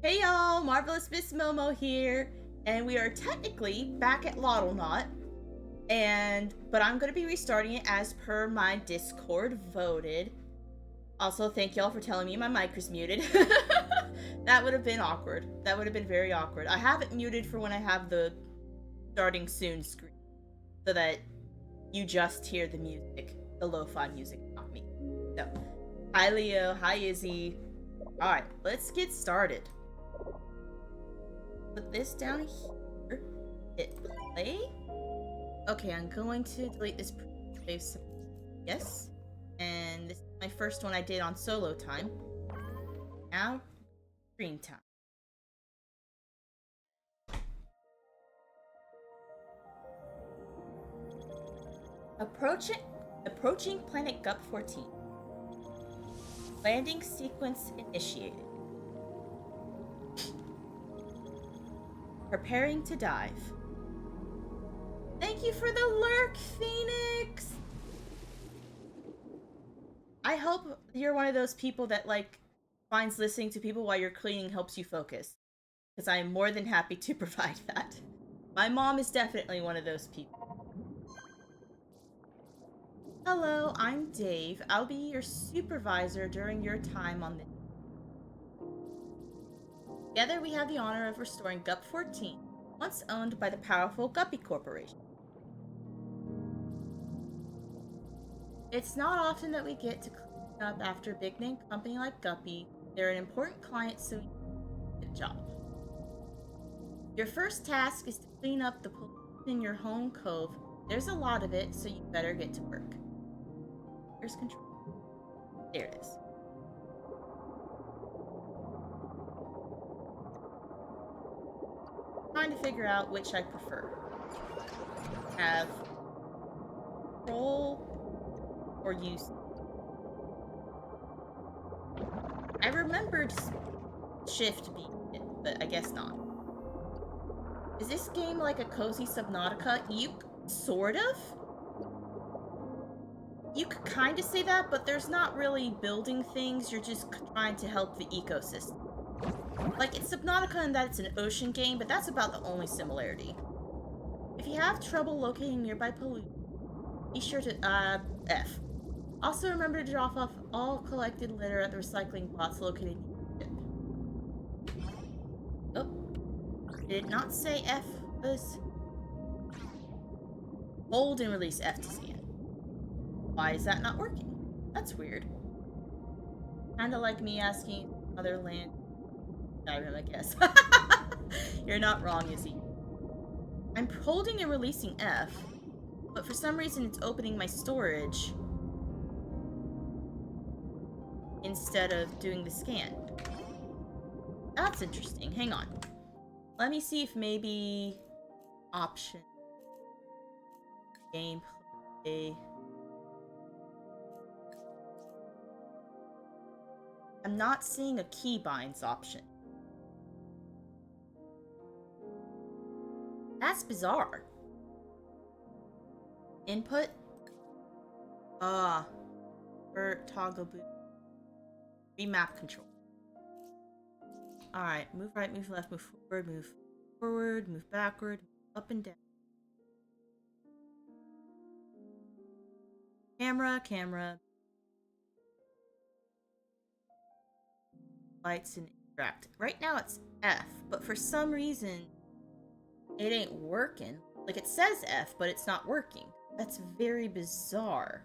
Hey y'all, Marvelous Miss Momo here, and we are technically back at Loddlenaut, but I'm gonna be restarting it as per my Discord voted. Also, thank y'all for telling me my mic was muted. That would have been awkward. That would have been very awkward. I have it muted for when I have the starting soon screen, so that you just hear the music, the lo-fi music, not me. So, hi Leo, hi Izzy. Alright, let's get started. Put this down here. Hit play. Okay, I'm going to delete this save. Yes. And this is my first one I did on solo time. Now, screen time. Approaching planet Gup-14. Landing sequence initiated. Preparing to dive. Thank you for the lurk, Phoenix! I hope you're one of those people that, finds listening to people while you're cleaning helps you focus. Because I am more than happy to provide that. My mom is definitely one of those people. Hello, I'm Dave. I'll be your supervisor during your time on this. Together we have the honor of restoring Gup-14, once owned by the powerful Guppy Corporation. It's not often that we get to clean up after a big-name company like Guppy. They're an important client, so we do a good job. Your first task is to clean up the pollution in your home cove. There's a lot of it, so you better get to work. Here's control. There it is. Trying to figure out which I prefer. Have control or use. I remembered shift being it, but I guess not. Is this game like a cozy Subnautica? Sort of? You could kind of say that, but there's not really building things, you're just trying to help the ecosystem. Like, it's Subnautica in that it's an ocean game, but that's about the only similarity. If you have trouble locating nearby pollution, be sure to, F. Also remember to drop off all collected litter at the recycling pots located near the ship. Oh. Did it not say F this? Hold and release F to scan. Why is that not working? That's weird. Kinda like me asking other land Skyrim, I guess. You're not wrong, Izzy. I'm holding and releasing F, but for some reason it's opening my storage instead of doing the scan. That's interesting. Hang on. Let me see if maybe option gameplay. I'm not seeing a keybinds option. That's bizarre. Input? Toggle boot. Remap control. Alright, move right, move left, move forward, move backward, up and down. Camera. Lights and interact. Right now it's F, but for some reason it ain't working. Like, it says F, but it's not working. That's very bizarre.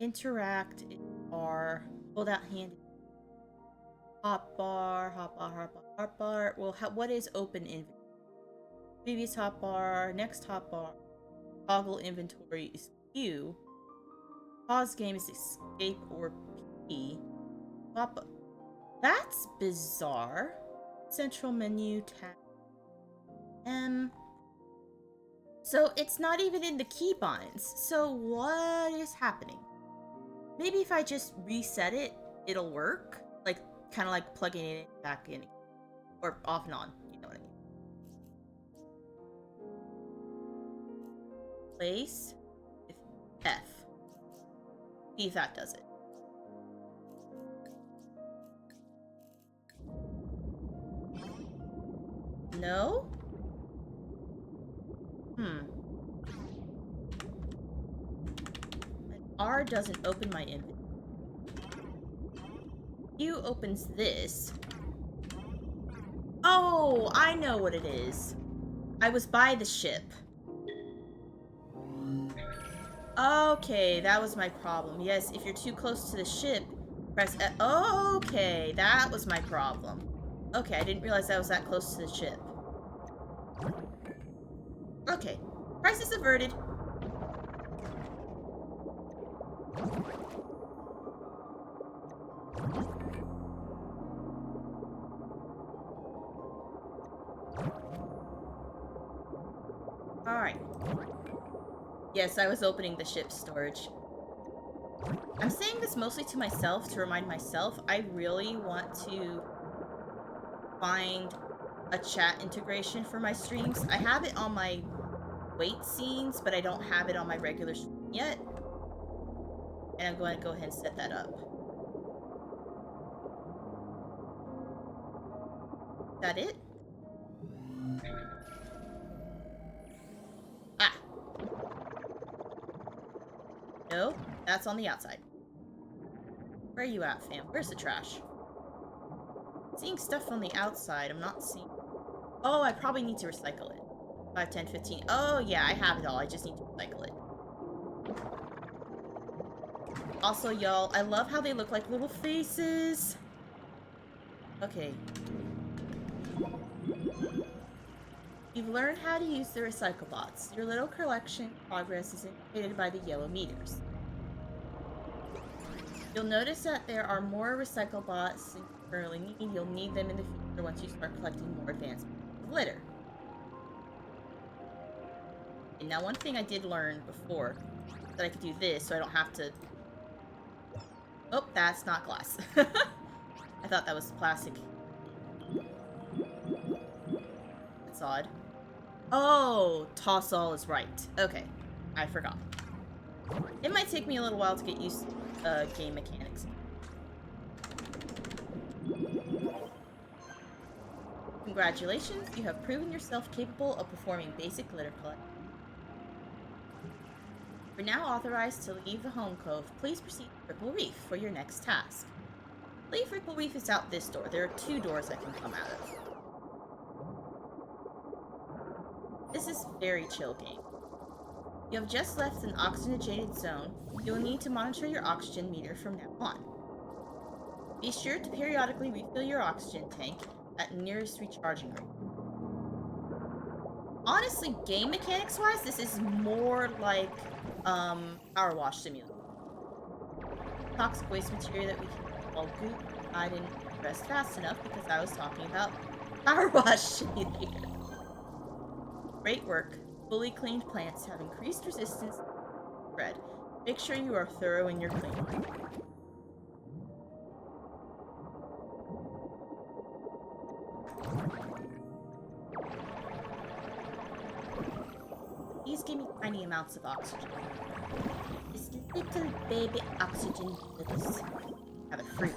Interact, R, hold out hand. Hotbar. Well, what is open inventory? Previous hotbar, next hotbar. Toggle inventory is Q. Pause game is escape or P. Hotbar. That's bizarre. Central menu, tab. M. So it's not even in the keybinds. So what is happening? Maybe if I just reset it, it'll work? Like, kind of like plugging it back in. Or off and on, you know what I mean. Place with F. See if that does it. No? R doesn't open my inventory. Q opens this. Oh, I know what it is. I was by the ship. Okay, that was my problem. Yes, if you're too close to the ship, press F. Okay, that was my problem. Okay, I didn't realize I was that close to the ship. Okay, crisis averted. Alright. Yes, I was opening the ship's storage. I'm saying this mostly to myself to remind myself I really want to find a chat integration for my streams. I have it on my wait scenes, but I don't have it on my regular stream yet. And I'm going to go ahead and set that up. Is that it? Ah! No, that's on the outside. Where are you at, fam? Where's the trash? Seeing stuff on the outside, I'm not seeing... Oh, I probably need to recycle it. 5, 10, 15. Oh, yeah, I have it all. I just need to recycle it. Also, y'all, I love how they look like little faces. Okay. You've learned how to use the recycle bots. Your little collection progress is indicated by the yellow meters. You'll notice that there are more recycle bots than you currently need. You'll need them in the future once you start collecting more advanced litter. And now, one thing I did learn before, that I could do this so I don't have to... Oh, that's not glass. I thought that was plastic. That's odd. Oh, toss all is right. Okay, I forgot. It might take me a little while to get used to game mechanics. Congratulations, you have proven yourself capable of performing basic litter collection. You're now authorized to leave the home cove. Please proceed to Ripple Reef for your next task. Leave Ripple Reef is out this door. There are 2 doors I can come out of. This is very chill game. You have just left an oxygenated zone. You'll need to monitor your oxygen meter from now on. Be sure to periodically refill your oxygen tank at nearest recharging rate. Honestly, game mechanics-wise, this is more like Power Wash Simulator. Toxic waste material that we can call goop. I didn't press fast enough because I was talking about Power Wash Simulator. Great work. Fully cleaned plants have increased resistance to spread. Make sure you are thorough in your cleaning. These give me tiny amounts of oxygen. This little baby oxygen pills. Have a fruit.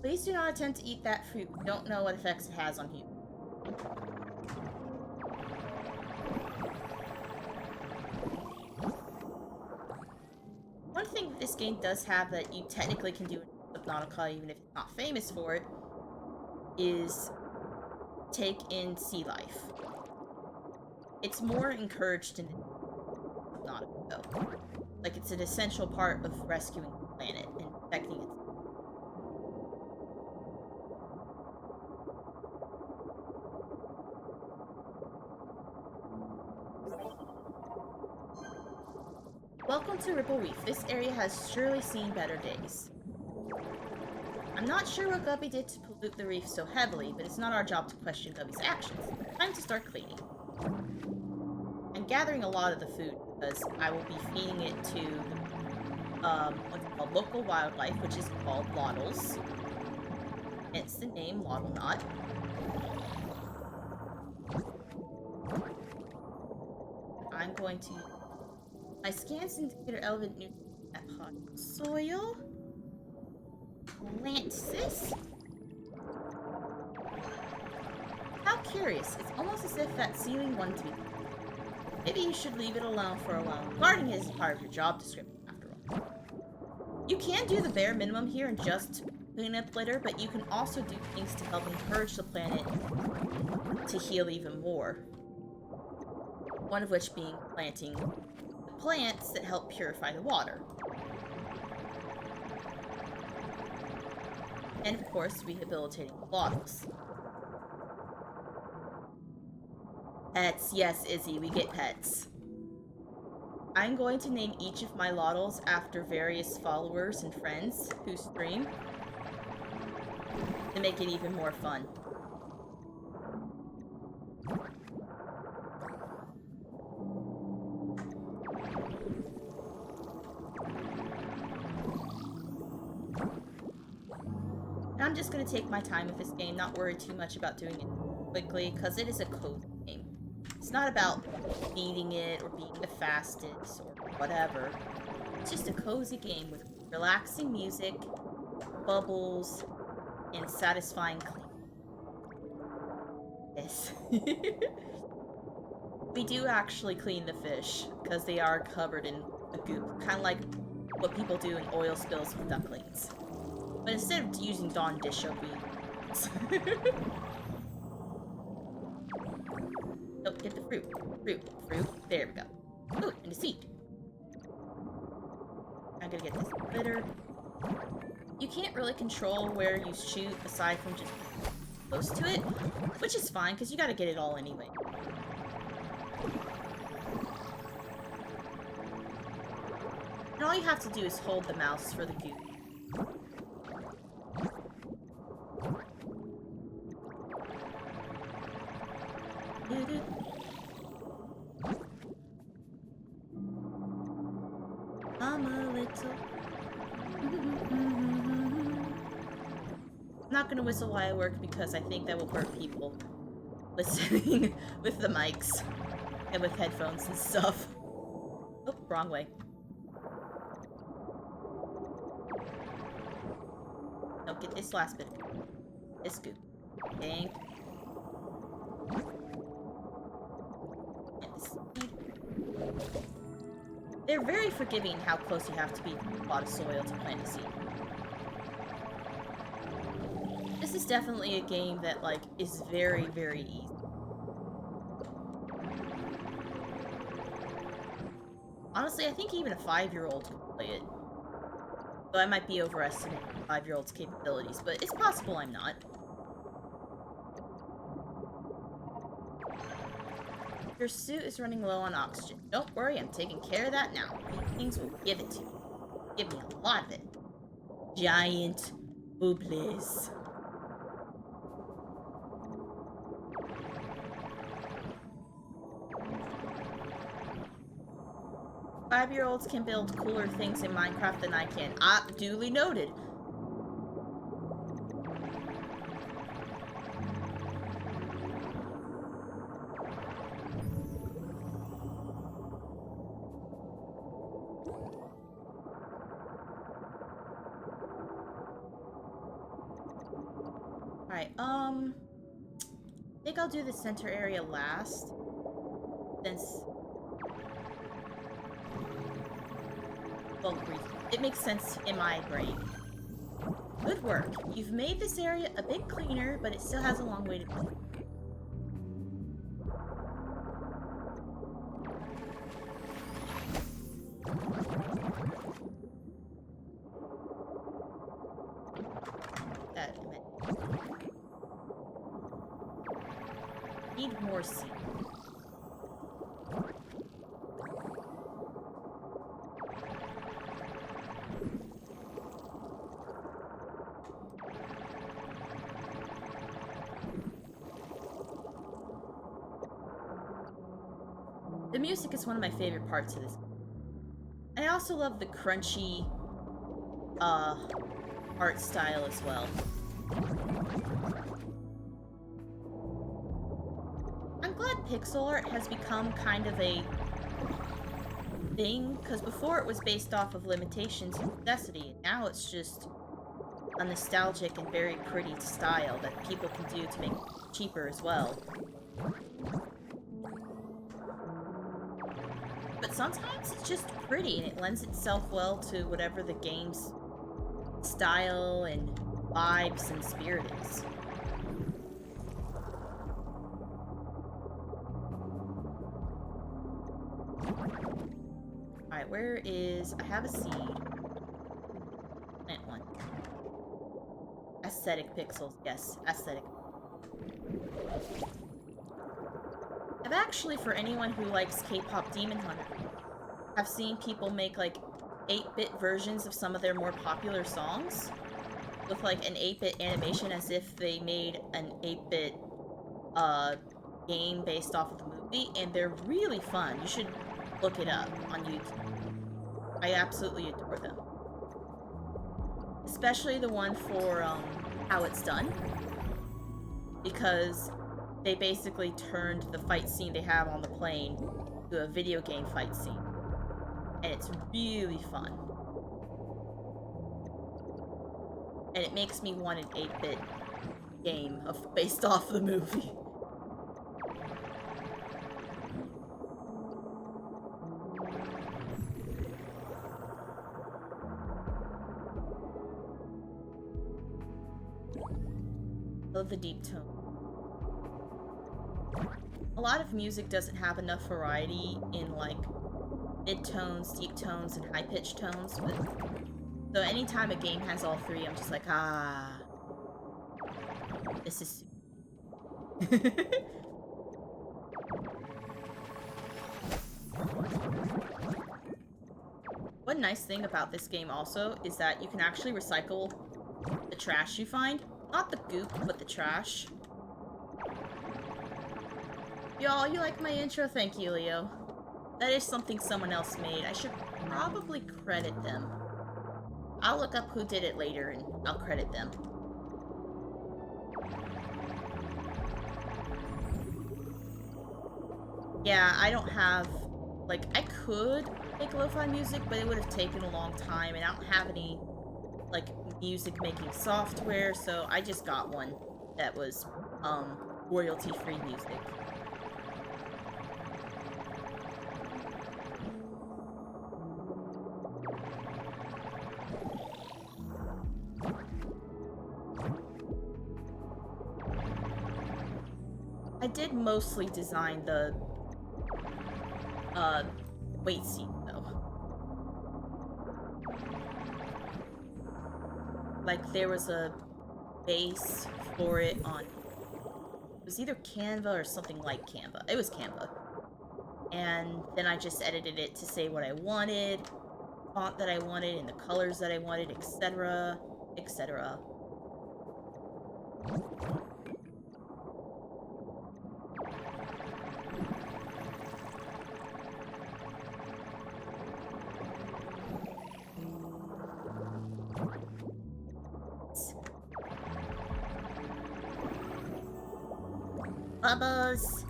Please do not attempt to eat that fruit. We don't know what effects it has on humans. One thing that this game does have that you technically can do in Subnautica, even if it's not famous for it, is take in sea life. It's more encouraged in Subnautica, though. Like, it's an essential part of rescuing the planet and protecting it. Welcome to Ripple Reef. This area has surely seen better days. I'm not sure what Guppy did to pollute the reef so heavily, but it's not our job to question Guppy's actions. Time to start cleaning. I'm gathering a lot of the food because I will be feeding it to what's called local wildlife, which is called Loddles. Hence the name Loddlenaut. I'm going to... My scans indicator elevated nutrients at hot soil. Plant this. How curious. It's almost as if that ceiling wanted to be... Maybe you should leave it alone for a while. Guarding it is part of your job description, after all. You can do the bare minimum here and just clean up litter, but you can also do things to help encourage the planet to heal even more. One of which being planting the plants that help purify the water. And of course, rehabilitating the bottles. Pets, yes, Izzy, we get pets. I'm going to name each of my Loddles after various followers and friends who stream to make it even more fun. And I'm just going to take my time with this game, not worry too much about doing it quickly, because it is a cozy game. It's not about beating it or being the fastest or whatever. It's just a cozy game with relaxing music, bubbles, and satisfying cleaning. Yes. We do actually clean the fish, because they are covered in a goop. Kind of like what people do in oil spills with ducklings. But instead of using Dawn dish soap, we use... Oh, get the fruit. Fruit. There we go. Ooh, and a seed. I'm gonna get this litter. You can't really control where you shoot aside from just close to it, which is fine, because you gotta get it all anyway. And all you have to do is hold the mouse for the goop. I'm a little... I'm not gonna whistle while I work because I think that will hurt people listening with the mics and with headphones and stuff. Oh, wrong way. No, get this last bit. This goop. Dang. They're very forgiving how close you have to be to a lot of soil to plant a seed. This is definitely a game that, like, is very, very easy. Honestly, I think even a 5-year-old can play it. Though I might be overestimating a 5-year-old's capabilities, but it's possible I'm not. Your suit is running low on oxygen. Don't worry, I'm taking care of that now. Things will give it to you. Give me a lot of it. Giant booblies. Five-year-olds can build cooler things in Minecraft than I can. Ah, duly noted. Alright, I think I'll do the center area last. Since... well, it makes sense in my brain. Good work. You've made this area a bit cleaner, but it still has a long way to go. Need more seed. The music is one of my favorite parts of this. And I also love the crunchy art style as well. I'm glad pixel art has become kind of a thing, because before it was based off of limitations and necessity, and now it's just a nostalgic and very pretty style that people can do to make cheaper as well. But sometimes it's just pretty and it lends itself well to whatever the game's style and vibes and spirit is. Alright, where is... I have a seed. Plant one. Aesthetic pixels. Yes, aesthetic. I've actually, for anyone who likes K-pop Demon Hunter, I've seen people make, like, 8-bit versions of some of their more popular songs with, like, an 8-bit animation as if they made an 8-bit, game based off of the movie, and they're really fun. You should look it up on YouTube. I absolutely adore them. Especially the one for, How It's Done. Because they basically turned the fight scene they have on the plane to a video game fight scene. And it's really fun. And it makes me want an 8-bit game based off the movie. Love the deep tone. A lot of music doesn't have enough variety in, like, mid-tones, deep tones, and high-pitched tones, but so anytime a game has all three, I'm just like, ah, this is One nice thing about this game also is that you can actually recycle the trash you find. Not the goop, but the trash. Y'all, you like my intro? Thank you, Leo. That is something someone else made. I should probably credit them. I'll look up who did it later and I'll credit them. Yeah, I don't have... Like, I could make lo-fi music, but it would have taken a long time, and I don't have any, like, music-making software, so I just got one that was, royalty-free music. I did mostly design the, weight seat, though. Like, there was a base for it on... It was either Canva or something like Canva. It was Canva. And then I just edited it to say what I wanted, font that I wanted, and the colors that I wanted, etc., etc. Bubbles!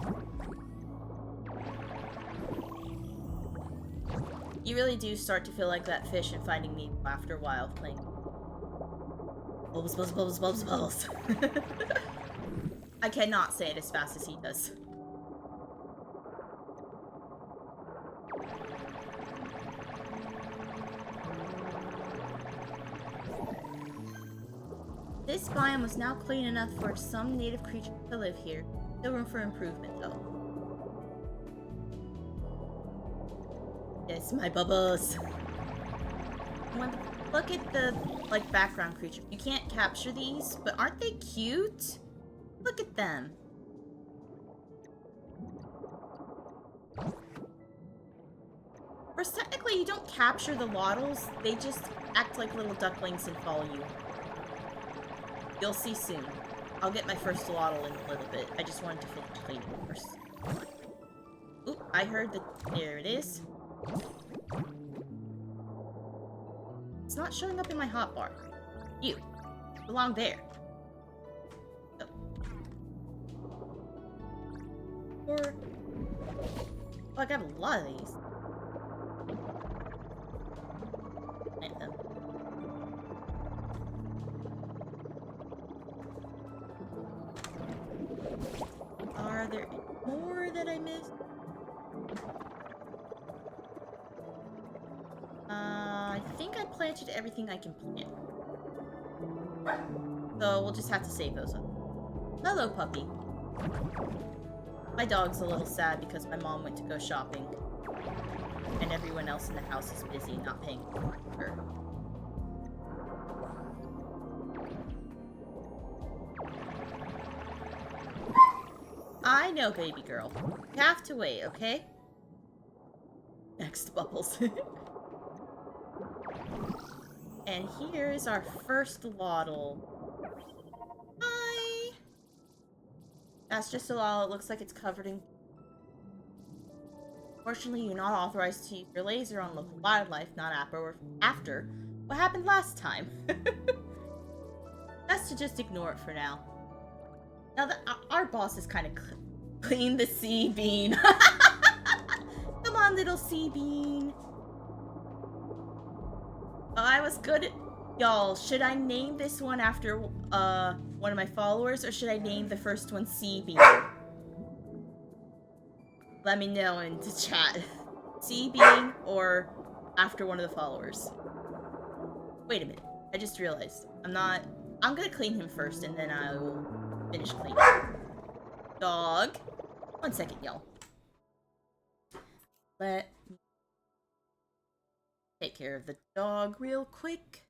You really do start to feel like that fish in Finding Nemo after a while playing. Bubbles, bubbles, bubbles, bubbles, bubbles. I cannot say it as fast as he does. This biome was now clean enough for some native creatures to live here. Still room for improvement, though. Yes, my bubbles. Look at the, like, background creature. You can't capture these, but aren't they cute? Look at them. Or technically, you don't capture the Loddles. They just act like little ducklings and follow you. You'll see soon. I'll get my first Loddle in a little bit. I just wanted to finish cleaning first. Oop, I heard the... There it is. It's not showing up in my hotbar. You. Belong there. Oh. Or... Oh, I got a lot of these. Plant them. there any more that I missed? I think I planted everything I can plant. So we'll just have to save those up. Hello, puppy. My dog's a little sad because my mom went to go shopping. And everyone else in the house is busy, not paying attention to her. I know, baby girl. You have to wait, okay? Next, Bubbles. And here is our first Loddle. Hi! That's just a Loddle. It looks like it's covered in... Fortunately, you're not authorized to use your laser on local wildlife, not after what happened last time. Best to just ignore it for now. Now that our boss has kind of cleaned the sea bean. Come on, little sea bean. Oh, I was good at... Y'all, should I name this one after one of my followers, or should I name the first one Sea Bean? Let me know in the chat. Sea Bean or after one of the followers. Wait a minute. I just realized. I'm gonna clean him first, and then I will finish cleaning. Dog. 1 second, y'all. Let me take care of the dog real quick.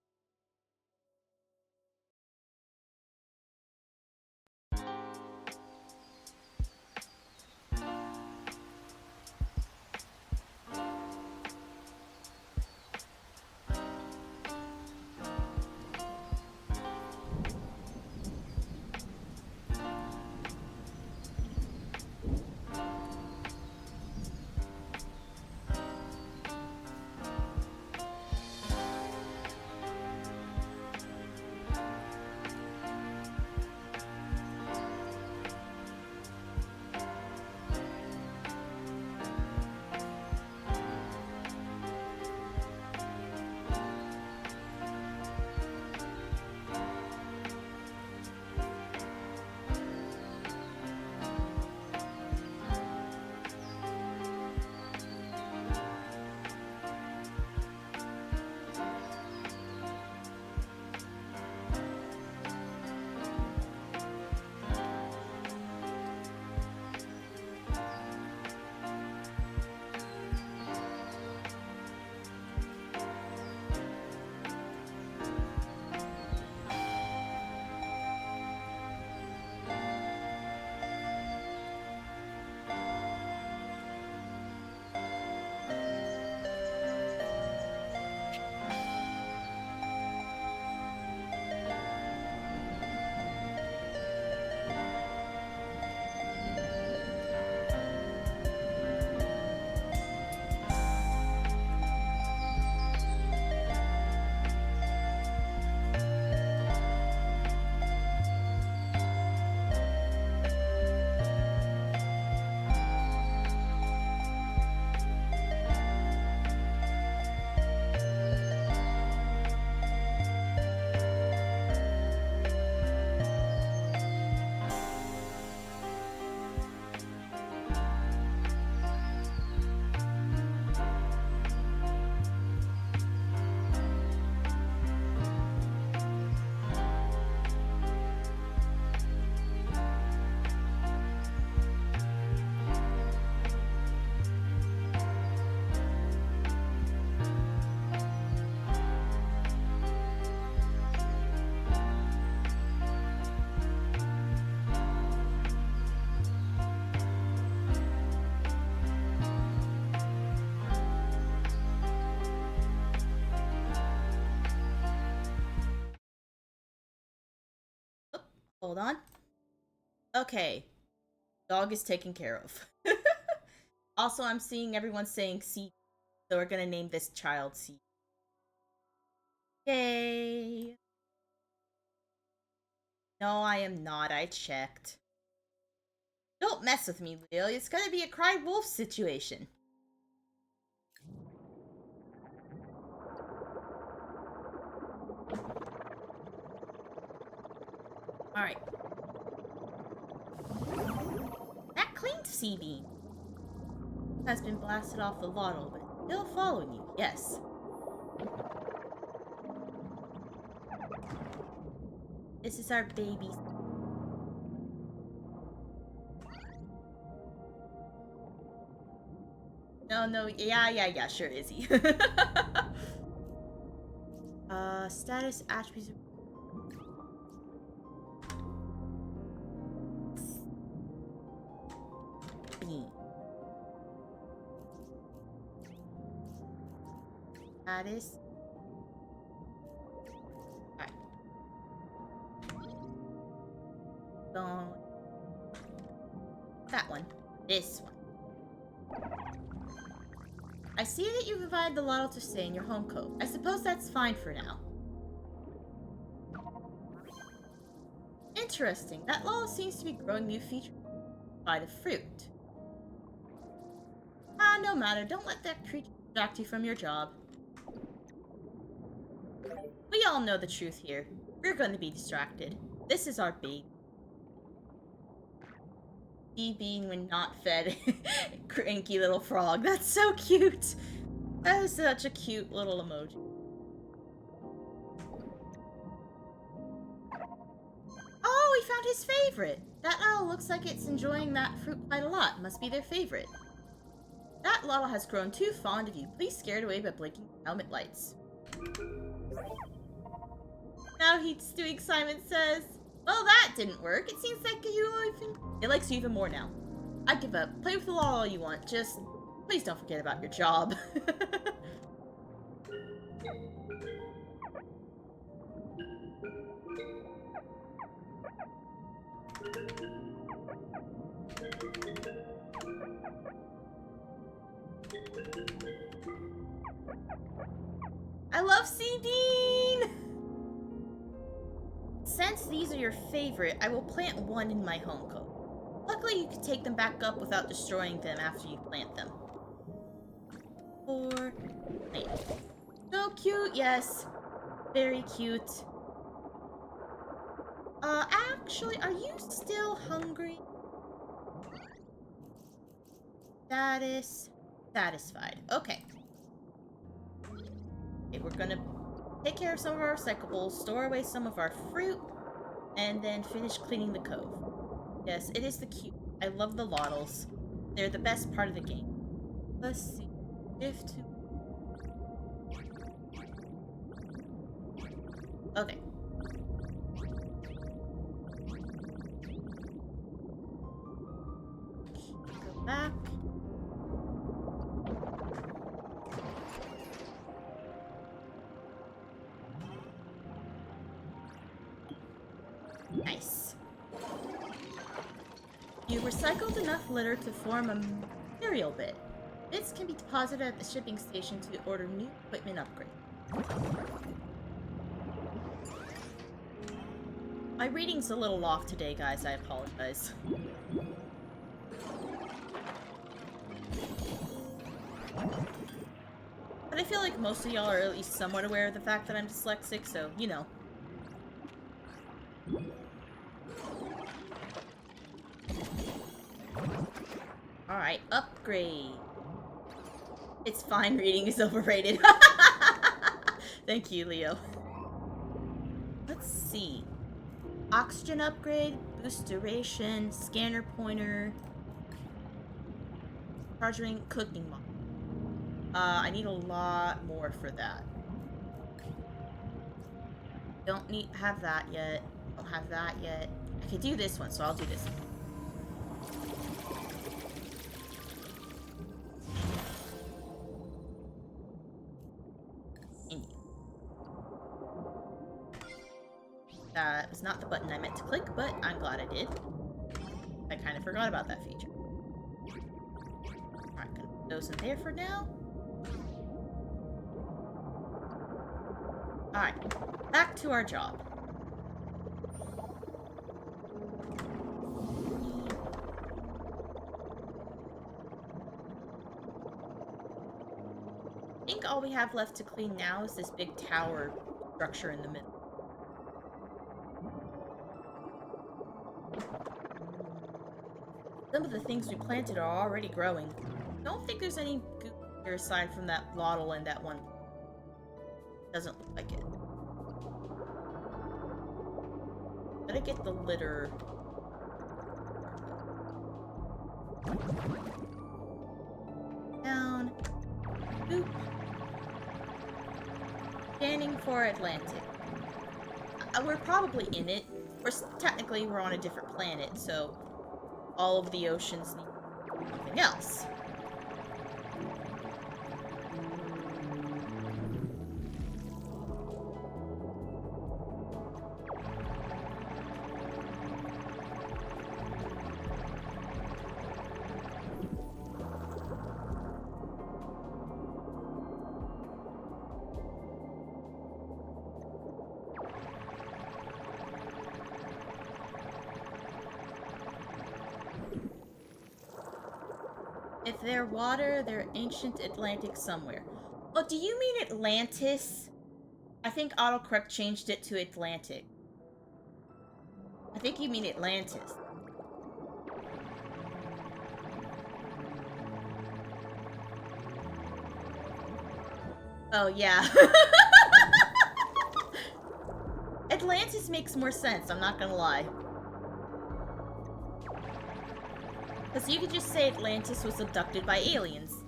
Hold on. Okay. Dog is taken care of. Also, I'm seeing everyone saying C, so we're gonna name this child C. Yay! No, I am not. I checked. Don't mess with me, Leo. It's gonna be a cry wolf situation. Alright. That cleaned CB. Has been blasted off the Loddle, but it's still following you. Yes. This is our baby. No, yeah, sure, Izzy. Status attributes. Status. Alright. Don't. That one. This one. I see that you've invited the Loddle to stay in your home cove. I suppose that's fine for now. Interesting. That Loddle seems to be growing new features by the fruit. No matter. Don't let that creature distract you from your job. We all know the truth here. We're going to be distracted. This is our baby. He being when not fed. Cranky little frog. That's so cute. That is such a cute little emoji. Oh, we found his favorite. That Loddle looks like it's enjoying that fruit quite a lot. Must be their favorite. That Loddle has grown too fond of you. Please scare it away by blinking helmet lights. Now he's doing Simon Says. Well, that didn't work. It seems like it likes you even more now. I give up. Play with the Loddle all you want. Just please don't forget about your job. I love Seedine! Since these are your favorite, I will plant one in my home cove. Luckily, you can take them back up without destroying them after you plant them. Wait. So cute, yes. Very cute. Actually, are you still hungry? Status satisfied. Okay. Okay, we're gonna take care of some of our recyclables, store away some of our fruit, and then finish cleaning the cove. Yes, it is the cute. I love the Loddles. They're the best part of the game. Let's see. Shift to... Okay. Go back. Nice. You recycled enough litter to form a material bit. Bits can be deposited at the shipping station to order new equipment upgrade. My reading's a little off today, guys. I apologize. But I feel like most of y'all are at least somewhat aware of the fact that I'm dyslexic, so, you know. Alright, upgrade. It's fine, reading is overrated. Thank you, Leo. Let's see. Oxygen upgrade, boost duration, scanner pointer, charge ring, cooking mod. I need a lot more for that. Don't have that yet. Don't have that yet. I can do this one, so I'll do this one. That was not the button I meant to click, but I'm glad I did. I kind of forgot about that feature. Alright, gonna put those in there for now. Alright, back to our job. I think all we have left to clean now is this big tower structure in the middle. Some of the things we planted are already growing. Don't think there's any goop here aside from that Loddle and that one. Doesn't look like it. Gotta get the litter. Down. Boop. Scanning for Atlantic. We're probably in it. Technically, we're on a different planet, so all of the oceans need something else. If they're water, they're ancient Atlantic somewhere. Oh, do you mean Atlantis? I think autocorrect changed it to Atlantic. I think you mean Atlantis. Oh, yeah. Atlantis makes more sense, I'm not gonna lie. Because you could just say Atlantis was abducted by aliens.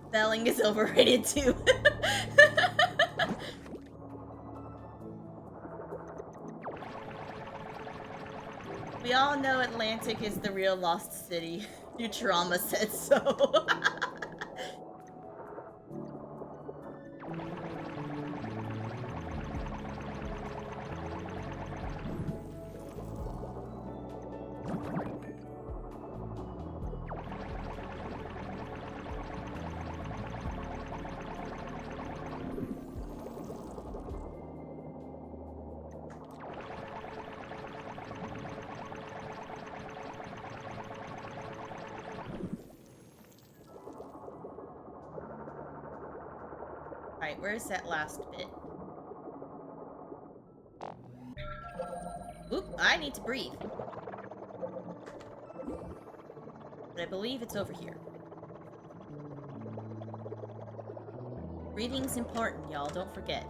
Spelling is overrated too. We all know Atlantic is the real lost city. Futurama said so. Alright, where's that last bit? Oop, I need to breathe. But I believe it's over here. Breathing's important, y'all, don't forget.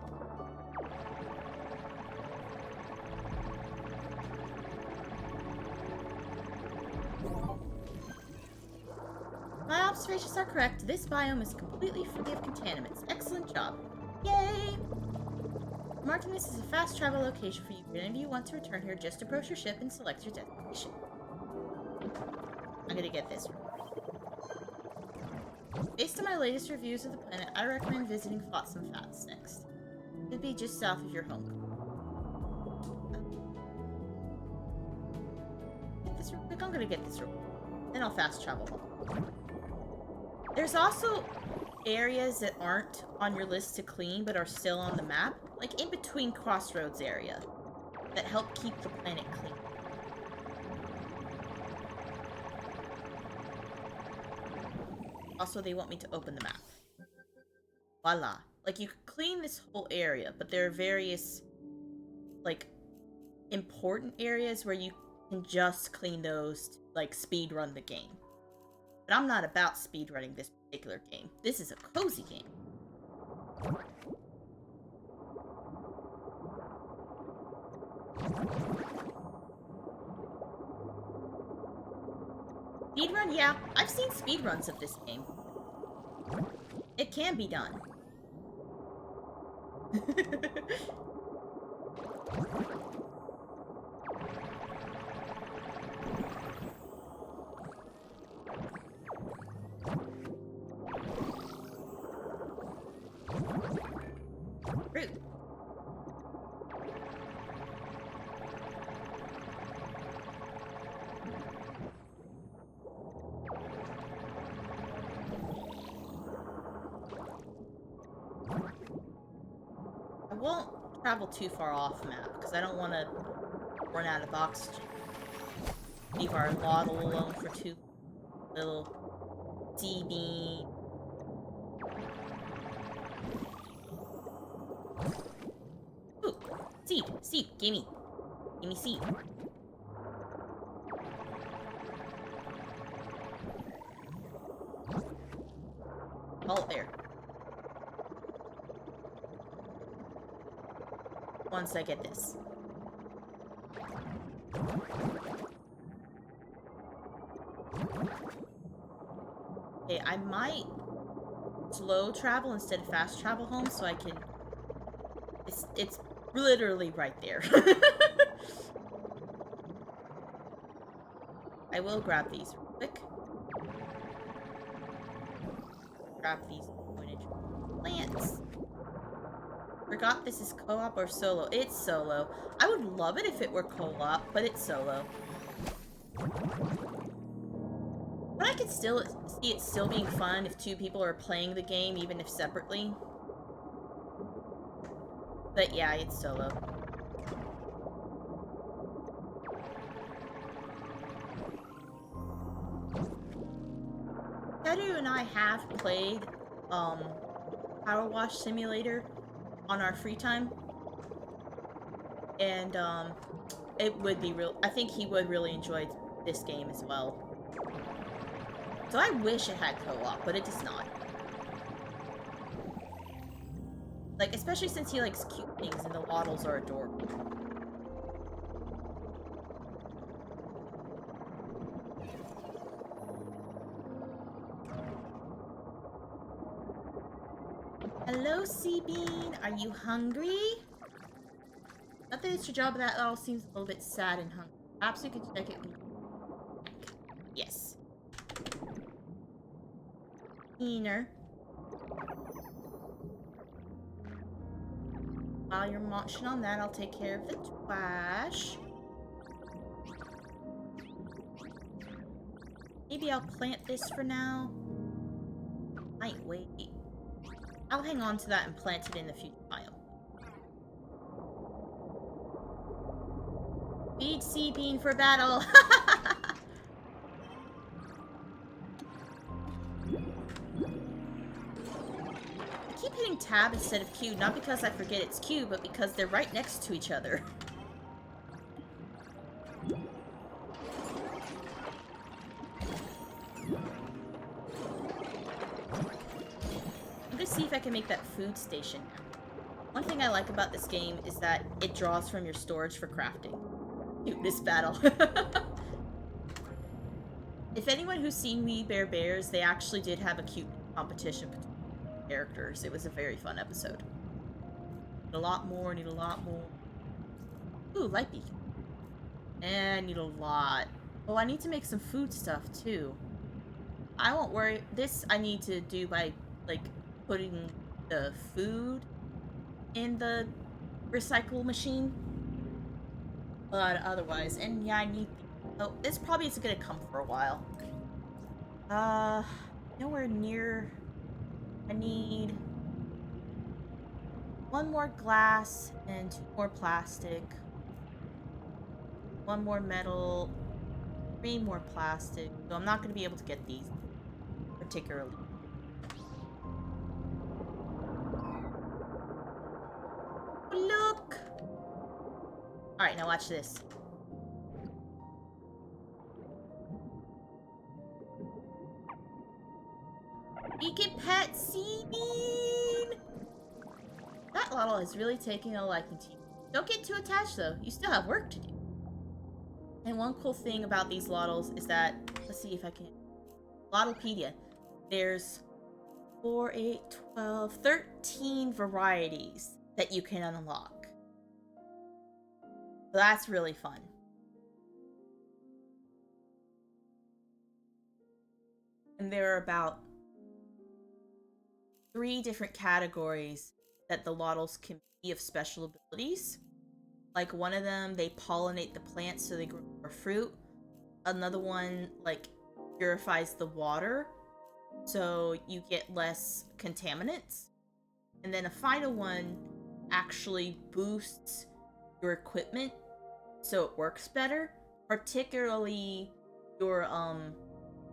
My observations are correct. This biome is completely free of contaminants. Excellent job. Yay! Marking this is a fast travel location for you. If any of you want to return here, just approach your ship and select your destination. I'm gonna get this. Based on my latest reviews of the planet, I recommend visiting Flotsam Flats next. It would be just south of your home. Get this real quick. I'm gonna get this real quick. Then I'll fast travel home. There's also areas that aren't on your list to clean but are still on the map, like in between crossroads area, that help keep the planet clean. Also, they want me to open the map. Voila. Like, you could clean this whole area, but there are various, like, important areas where you can just clean those to, like, speedrun the game. But I'm not about speedrunning this particular game. This is a cozy game. Speedrun? Yeah, I've seen speedruns of this game. It can be done. Rude. I won't travel too far off map because I don't want to run out of oxygen. Leave our Loddle alone for too little sea bean. Ooh, seed, gimme seed. Call it there. Once I get this. Okay, I might slow travel instead of fast travel home so I can... It's literally right there. I will grab these real quick. Grab these plants. Forgot this is co-op or solo. It's solo. I would love it if it were co-op, but it's solo. But I could still see it still being fun if two people are playing the game, even if separately. But yeah, it's solo. Teru and I have played Power Wash Simulator on our free time. And it would be real. I think he would really enjoy this game as well. So I wish it had co-op, but it does not. Like, especially since he likes cute things and the waddles are adorable. Hello, Sea Bean. Are you hungry? Not that it's your job, but that all seems a little bit sad and hungry. Perhaps you could check it. Yes. Cleaner. While you're munching on that, I'll take care of the trash. Maybe I'll plant this for now. Might wait. I'll hang on to that and plant it in the future pile. Feed Sea Bean for battle! I keep hitting tab instead of Q, not because I forget it's Q, but because they're right next to each other. I'm gonna see if I can make that food station now. One thing I like about this game is that it draws from your storage for crafting. Cuteness battle. If anyone who's seen We Bear Bears, they actually did have a cute competition between characters. It was a very fun episode. Need a lot more, need a lot more. Ooh, light beacon. And I need a lot. Oh, I need to make some food stuff too. I won't worry. This I need to do by, like, putting the food in the recycle machine. But otherwise, and yeah, I need... Oh, this probably isn't gonna come for a while. Nowhere near... I need... 1 more glass and 2 more plastic. 1 more metal. 3 more plastic. So I'm not gonna be able to get these particularly. Look! Alright, now watch this. Beacon Pet Sea Bean! That Loddle is really taking a liking to you. Don't get too attached though, you still have work to do. And one cool thing about these Loddles is that, let's see if I can... Loddlepedia. There's 4, 8, 12, 13 varieties that you can unlock. So that's really fun. And there are about 3 different categories that the Loddles can be of special abilities. Like, one of them, they pollinate the plants so they grow more fruit. Another one, like, purifies the water so you get less contaminants. And then a final one actually boosts your equipment so it works better, particularly your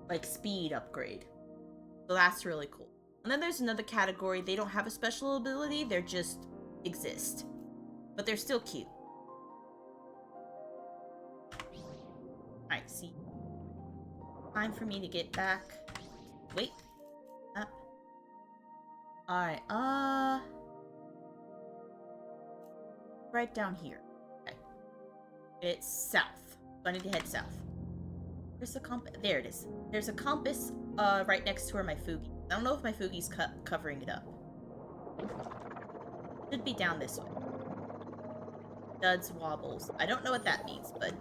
like speed upgrade. So that's really cool. And then there's another category, they don't have a special ability, they're just exist, but they're still cute. Alright, see, time for me to get back. Wait up. Alright, right down here. Okay. It's south. So I need to head south. Where's the compass? There it is. There's a compass, right next to where my Fugi. I don't know if my Fugi's covering it up. Should be down this way. Duds wobbles. I don't know what that means, but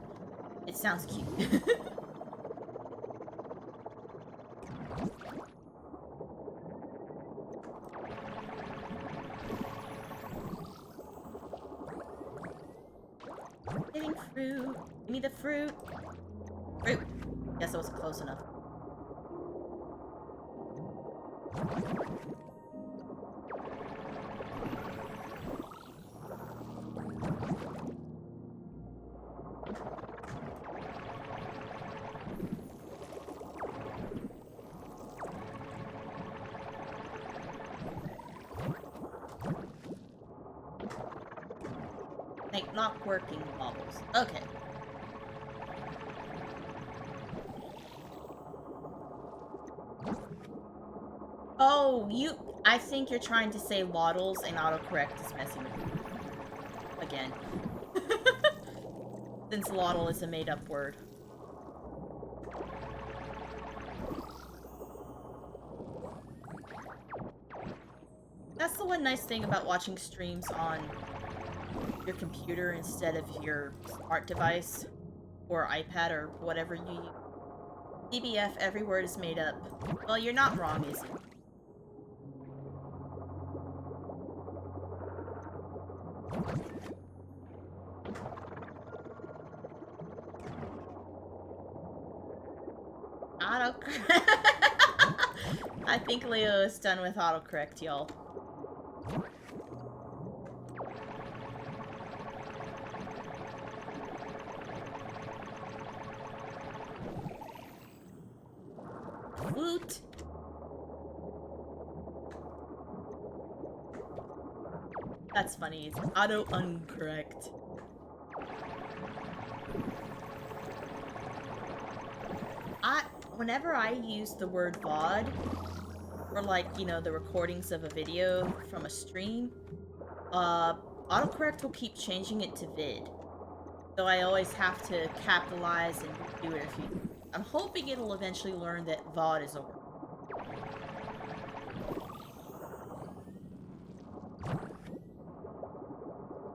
it sounds cute. Getting fruit. Give me the fruit. Fruit. Guess I wasn't close enough. Like, not working wobbles. Okay. Oh, I think you're trying to say Loddles and autocorrect is messing with you. Again. Since Loddle is a made-up word. That's the one nice thing about watching streams on your computer instead of your smart device or iPad or whatever you use. DBF, every word is made up. Well, you're not wrong, is it? Autocorrect. I think Leo is done with autocorrect, y'all. Woot! That's funny. It's auto-uncorrect. Whenever I use the word VOD, or like, you know, the recordings of a video from a stream, autocorrect will keep changing it to vid. So I always have to capitalize and do it if you... I'm hoping it'll eventually learn that VOD is a word.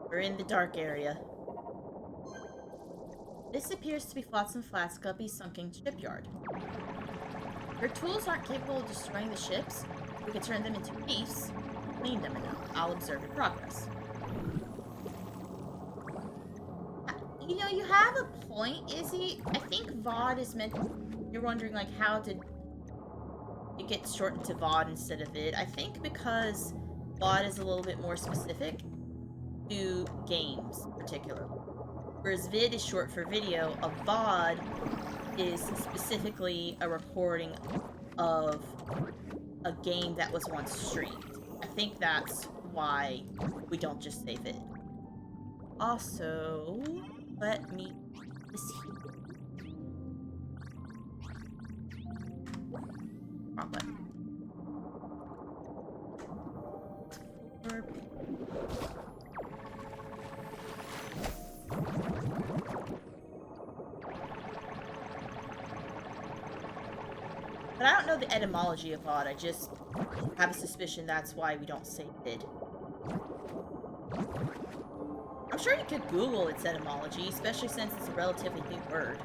We're in the dark area. This appears to be Flotsam Flats Guppy's sunken shipyard. Your tools aren't capable of destroying the ships. We could turn them into reefs. Clean them enough. I'll observe your progress. You know, you have a point, Izzy. I think VOD is meant... You're wondering, like, how did it get shortened to VOD instead of vid? I think because VOD is a little bit more specific to games, particularly. Whereas vid is short for video, a VOD is specifically a recording of a game that was once streamed. I think that's why we don't just say vid. Also, let me see. Wrong button. But I don't know the etymology of VOD, I just have a suspicion that's why we don't say vid. I'm sure you could Google its etymology, especially since it's a relatively new word.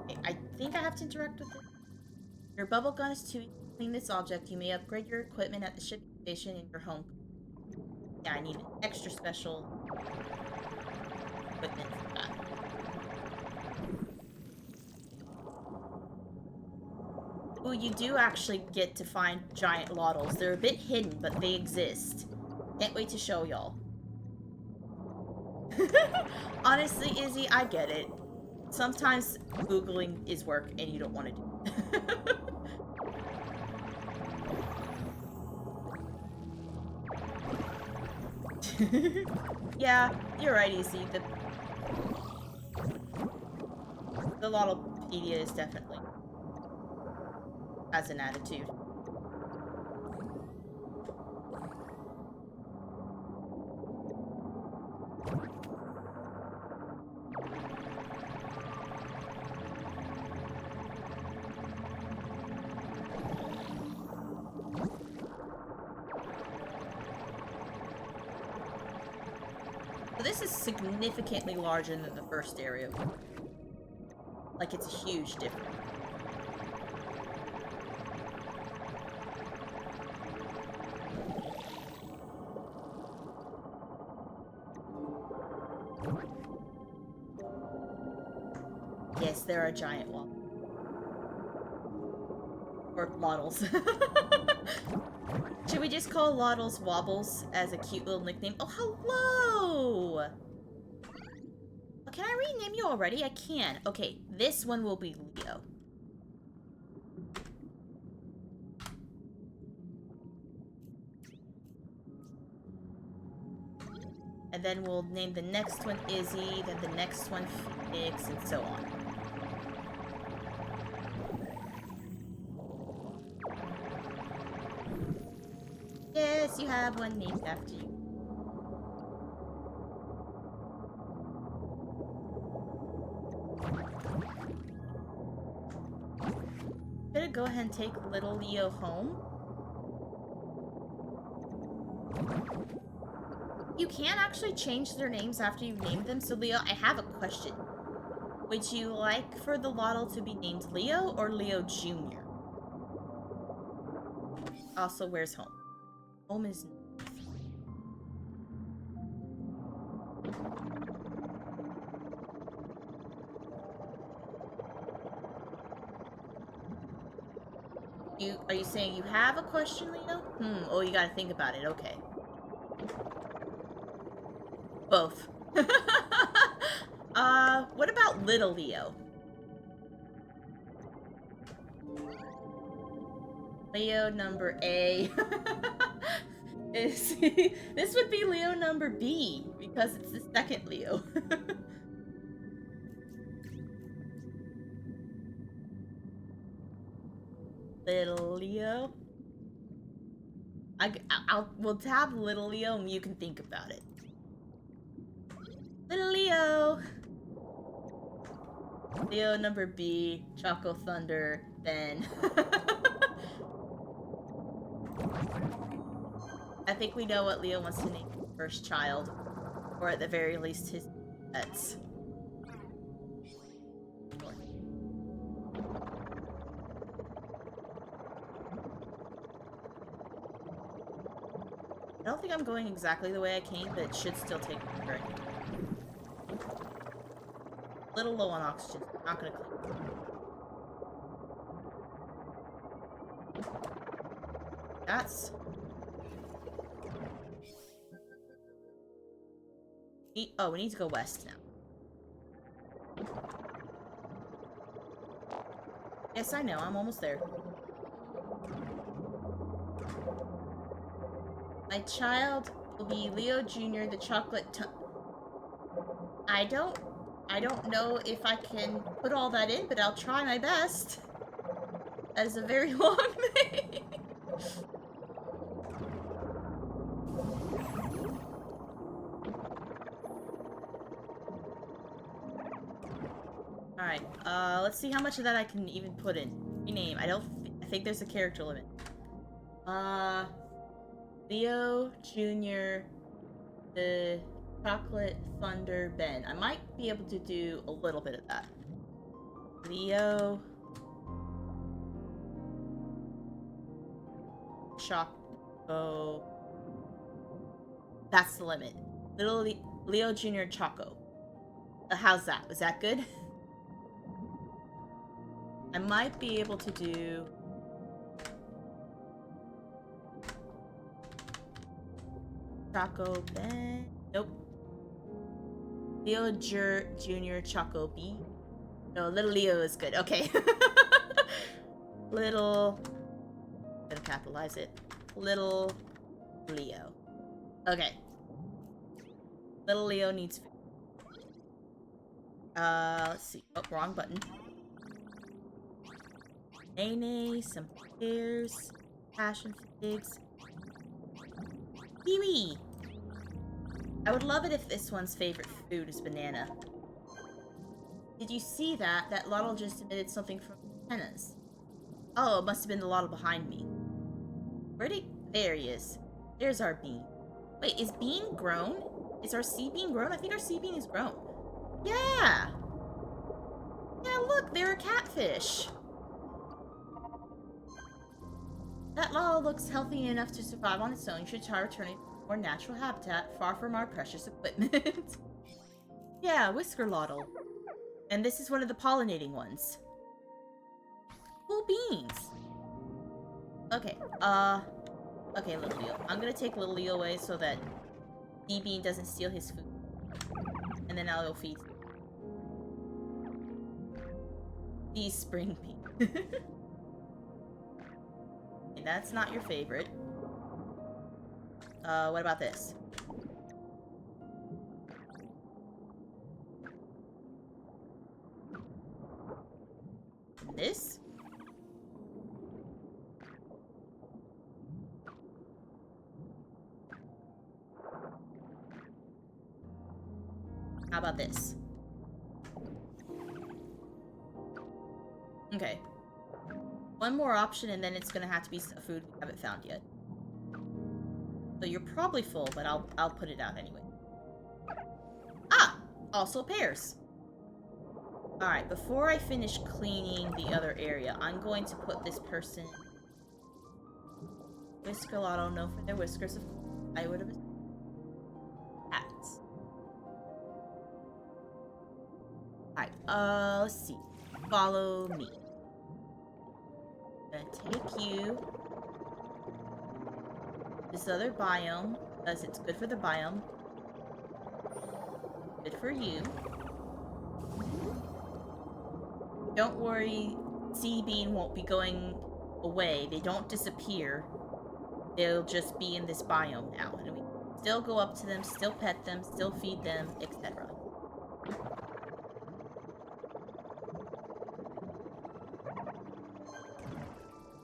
Okay, I think I have to interact with it. Your bubble gun is too weak to clean this object. You may upgrade your equipment at the shipping station in your home. Yeah, I need an extra special equipment for that. Ooh, you do actually get to find giant Loddles. They're a bit hidden, but they exist. Can't wait to show y'all. Honestly, Izzy, I get it. Sometimes Googling is work and you don't want to do it. Yeah, you're right, Izzy. The Loddlepedia is definitely has an attitude. So this is significantly larger than the first area. Like, it's a huge difference. Yes, there are giant wobbles. Or Loddles. Should we just call Loddles Wobbles as a cute little nickname? Oh, hello! Oh, can I rename you already? I can. Okay, this one will be Leo. And then we'll name the next one Izzy, then the next one Phoenix, and so on. Yes, you have one named after you. Gonna go ahead and take little Leo home. You can actually change their names after you've named them. So Leo, I have a question. Would you like for the Loddle to be named Leo or Leo Jr.? Also, where's home? Home is... Are you saying you have a question, Leo? Oh, you gotta think about it. Okay. Both. What about little Leo? Leo number A. This would be Leo number B, because it's the second Leo. Little Leo. We'll tab Little Leo and you can think about it. Little Leo. Leo number B, Choco Thunder, Ben. I think we know what Leo wants to name his first child. Or at the very least, his pets. I don't think I'm going exactly the way I came, but it should still take me right. Little low on oxygen. Not gonna click. That's... Oh, we need to go west now. Yes, I know. I'm almost there. My child will be Leo Jr., the chocolate I don't know if I can put all that in, but I'll try my best. That is a very long name. Alright, let's see how much of that I can even put in. Rename. I think there's a character limit. Leo Jr., the Chocolate Thunder Ben. I might be able to do a little bit of that. Leo Choco. That's the limit. Little Leo Jr. Choco. How's that? Was that good? I might be able to do... Choco Ben. Nope. Leo Jr. Choco B. No, Little Leo is good. Okay. Little... I'm gonna capitalize it. Little Leo. Okay. Little Leo needs food. Let's see. Oh, wrong button. Mayonnaise, some pears, passion figs. Kiwi! I would love it if this one's favorite food is banana. Did you see that? That Loddle just emitted something from antennas. Oh, it must have been the Loddle behind me. Where'd he... There he is. There's our bean. Wait, is bean grown? Is our sea bean grown? I think our sea bean is grown. Yeah! Yeah, look, they're a catfish. That Loddle looks healthy enough to survive on its own. You should try returning to a more natural habitat, far from our precious equipment. Yeah, Whisker Loddle. And this is one of the pollinating ones. Cool beans. Okay, okay, Little Leo. I'm gonna take Little Leo away so that D-Bean doesn't steal his food. And then I'll go feed these spring beans. Okay, that's not your favorite. What about this? This? How about this? Okay. One more option and then it's gonna have to be a food we haven't found yet. So you're probably full, but I'll put it out anyway. Ah! Also pears. Alright, before I finish cleaning the other area, I'm going to put this person... Whisker Loddle, known for their whiskers, of course. I would have... Hats. Alright, let's see. Follow me. I'm gonna take you... this other biome, because it's good for the biome. Good for you. Don't worry, Sea Bean won't be going away. They don't disappear. They'll just be in this biome now. And we still go up to them, still pet them, still feed them, etc.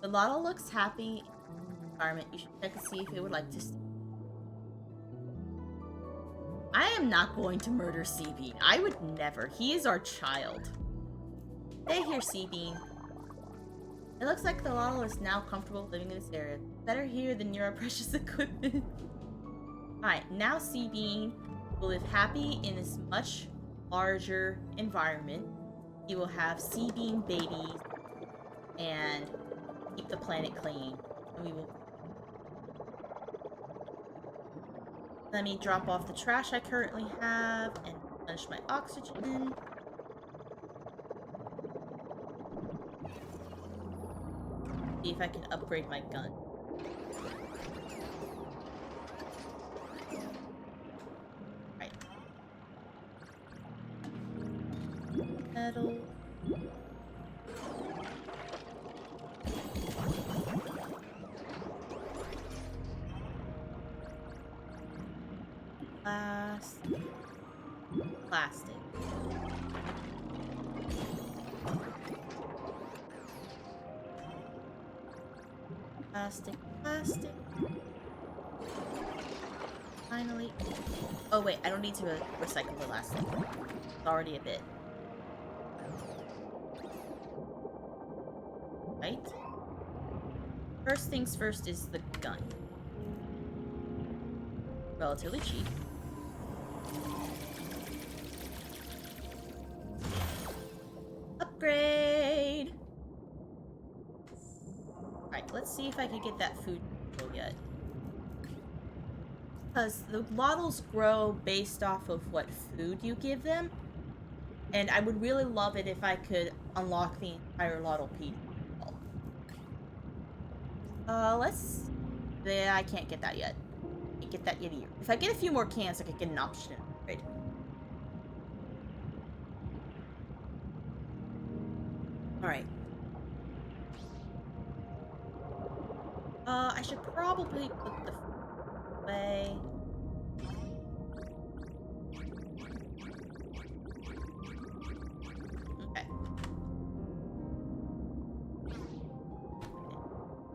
The Loddle looks happy in the environment. You should check to see if it would like to stay. I am not going to murder Sea Bean. I would never. He is our child. Stay here, Sea Bean. It looks like the Loddle is now comfortable living in this area. Better here than near our precious equipment. Alright, now Sea Bean will live happy in this much larger environment. He will have Sea Bean babies and keep the planet clean. And we will... Let me drop off the trash I currently have and replenish my oxygen. See if I can upgrade my gun. Right. Metal. Plastic. Plastic. Finally. Oh wait, I don't need to recycle the last thing. It's already a bit. Right? First things first is the gun. Relatively cheap. Upgrade! Alright, let's see if I can get that food yet. Because the Loddles grow based off of what food you give them. And I would really love it if I could unlock the entire Loddle PD. Let's... Yeah, I can't get that yet. Can't get that yet either. If I get a few more cans, I could get an option. Right? Alright. I should probably put the away.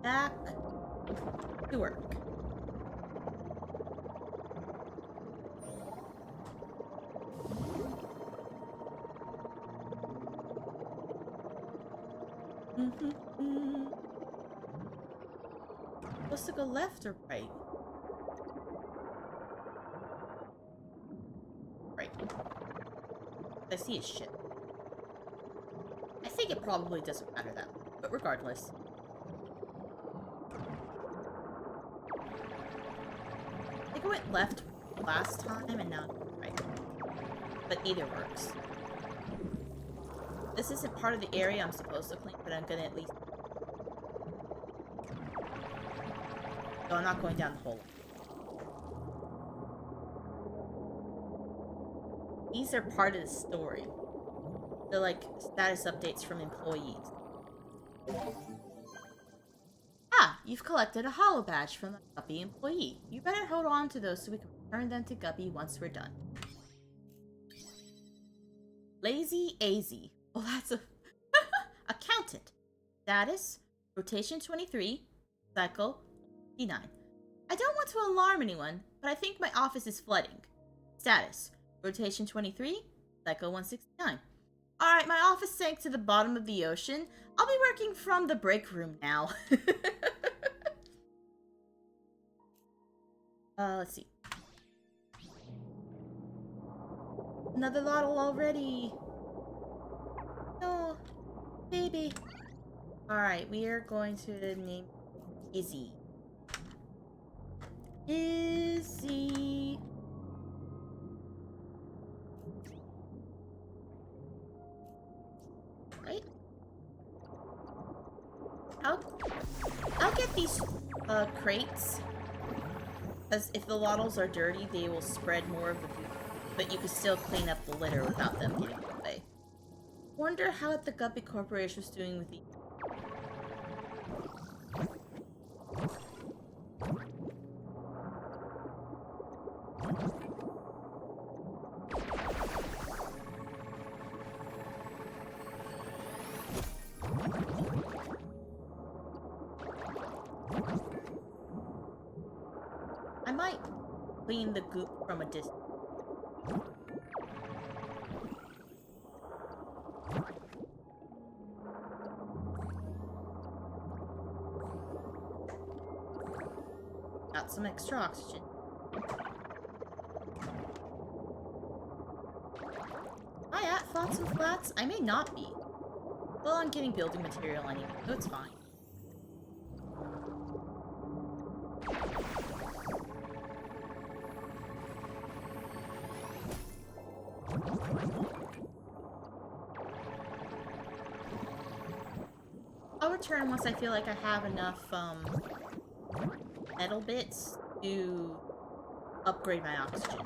back to work. Supposed to go left or right? Right. I see a ship. I think it probably doesn't matter that much, but regardless. I think I went left last time and now right. But either works. This isn't part of the area I'm supposed to clean, but I'm gonna at least... So I'm not going down the hole. These are part of the story. They're like status updates from employees. Ah, you've collected a hollow badge from a Guppy employee. You better hold on to those so we can return them to Guppy once we're done. Lazy AZ. Oh, that's a... Accountant. Status, rotation 23, cycle 59. I don't want to alarm anyone, but I think my office is flooding. Status, rotation 23, cycle 169. Alright, my office sank to the bottom of the ocean. I'll be working from the break room now. Let's see. Another Loddle already. No, baby. Alright, we are going to name Izzy. Izzy. Right? I'll get these crates. As if the Loddles are dirty, they will spread more of the poop. But you can still clean up the litter without them getting away. Wonder how the Guppy Corporation was doing with the... I might clean the goop from a distance. Got some extra oxygen. Hi, at Flats and Flats. I may not be. Well, I'm getting building material anyway, so it's fine. I'll return once I feel like I have enough, metal bits to upgrade my oxygen.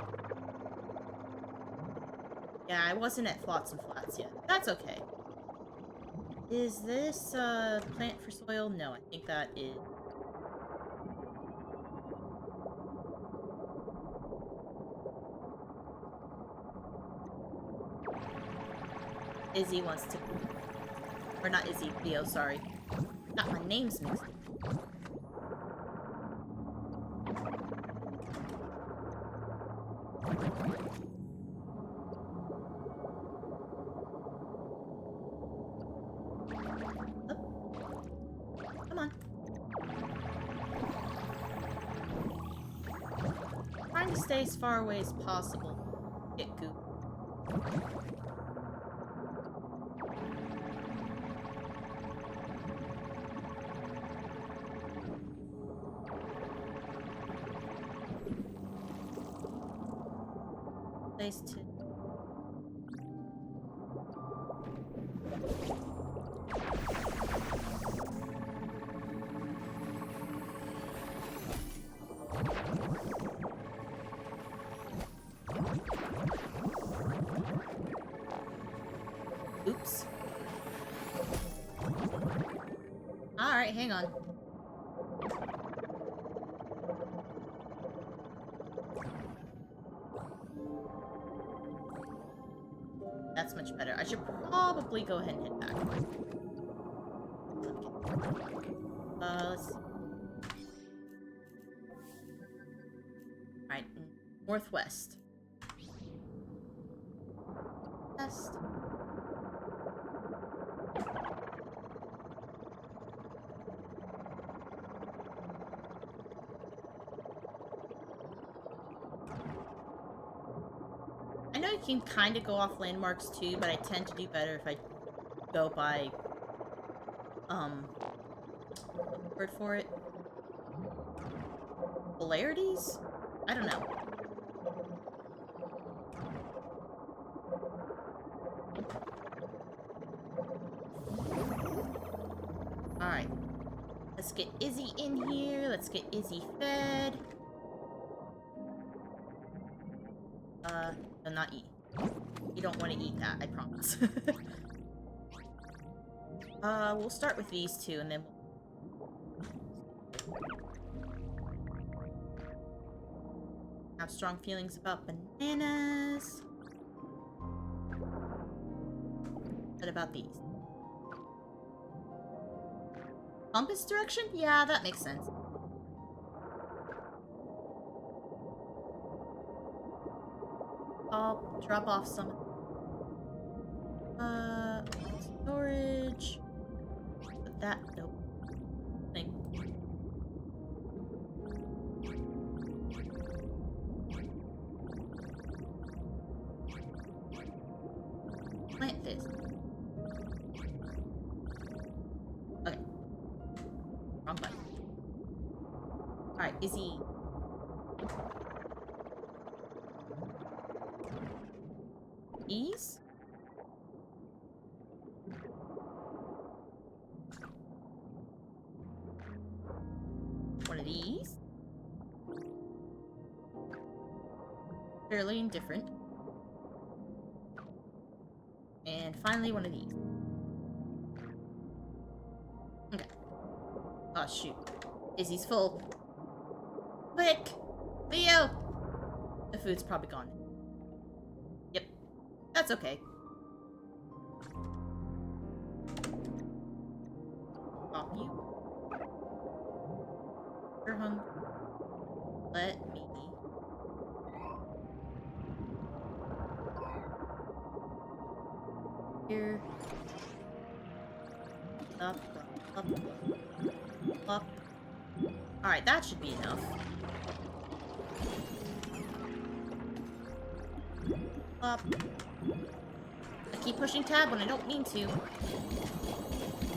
Yeah, I wasn't at Flots and Flats yet. That's okay. Is this, plant for soil? No, I think that is... Izzy wants to... Or not Izzy, Leo, sorry. Got my names mixed. Come on. Trying to stay as far away as possible. Get goop. Place to... Oops. Alright, hang on. That's much better. I should probably go ahead and head back. Let's see. Alright, northwest. West. I know you can kind of go off landmarks too, but I tend to do better if I go by, word for it? Polarities? I don't know. Alright. Let's get Izzy in here. Let's get Izzy fed. No, not eat. You don't want to eat that, I promise. We'll start with these two, and then have strong feelings about bananas. What about these? Compass direction? Yeah, that makes sense. I'll drop off some storage. But that nope. Thing. Plant this. Okay. Wrong button. Alright, Izzy. These? One of these? Fairly indifferent. And finally, one of these. Okay. Oh, shoot. Izzy's full. Quick! Leo! The food's probably gone. Yep. That's okay. Stop you. You're hungry. Let me. Here. Up, up, up. Alright, that should be enough. Up. I keep pushing tab when I don't mean to.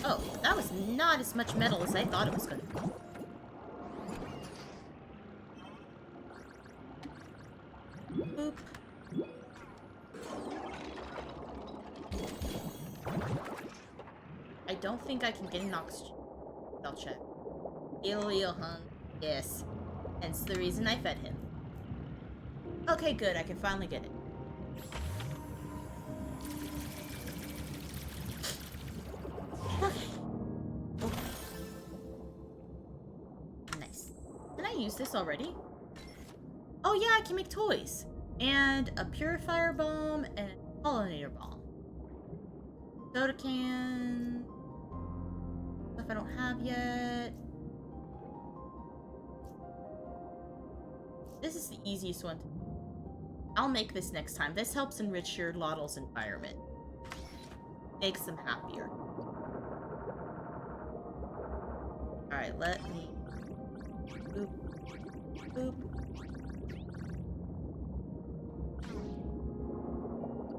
Oh, that was not as much metal as I thought it was gonna be. Boop. I don't think I can get an oxygen. I'll check. Leo hung. Yes. Hence the reason I fed him. Okay, good. I can finally get it. Okay. Okay. Nice. Can I use this already? Oh yeah, I can make toys. And a purifier bomb and a pollinator bomb. Soda can. Stuff I don't have yet. This is the easiest one. I'll make this next time. This helps enrich your Loddle's environment. Makes them happier. Alright, let me... Boop. Boop.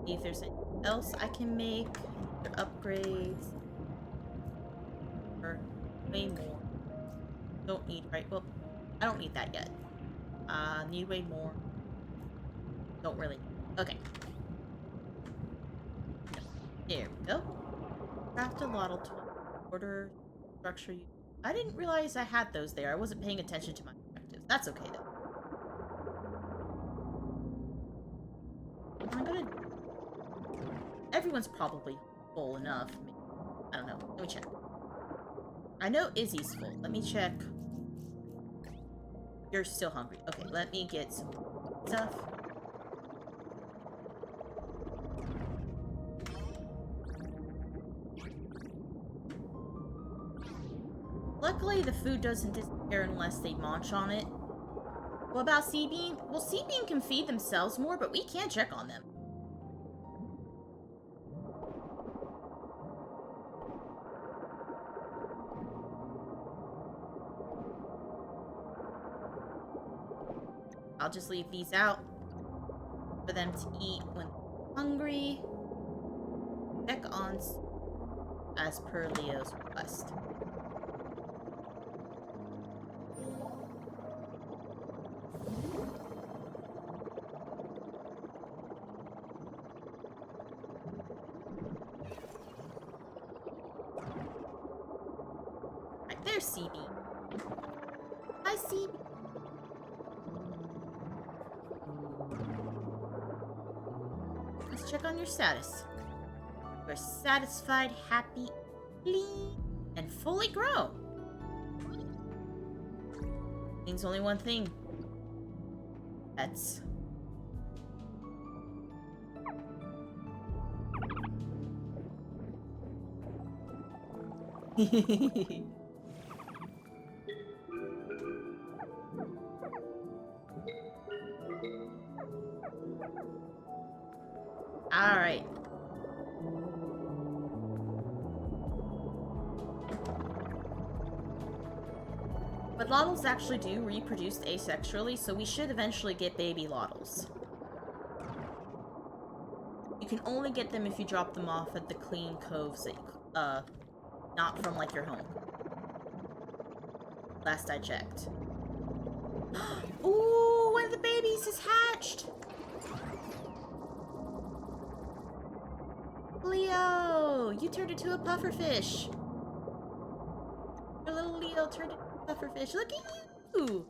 See if there's anything else I can make. Or upgrades. Or way more. Don't need, right? Well, I don't need that yet. Need way more. Don't really. Okay. There we go. Craft a Loddle tool. Order structure. I didn't realize I had those there. I wasn't paying attention to my objectives. That's okay though. I'm gonna. Everyone's probably full enough. I don't know. Let me check. I know Izzy's full. Let me check. You're still hungry. Okay, let me get some stuff. Luckily, the food doesn't disappear unless they munch on it. What about Sea Bean? Well, Sea Bean can feed themselves more, but we can't check on them. I'll just leave these out for them to eat when they're hungry. Check on as per Leo's request. Right there's Sea Bean. Hi, Sea Bean. Let's check on your status. You're satisfied, happy, clean, and fully grown. Means only one thing. Pets. Alright. But Loddles actually do reproduce asexually, so we should eventually get baby Loddles. You can only get them if you drop them off at the clean coves that you, not from, like, your home. Last I checked. Ooh, one of the babies is hatched! Leo! You turned into a pufferfish! Your little Leo turned into a pufferfish. Look at you!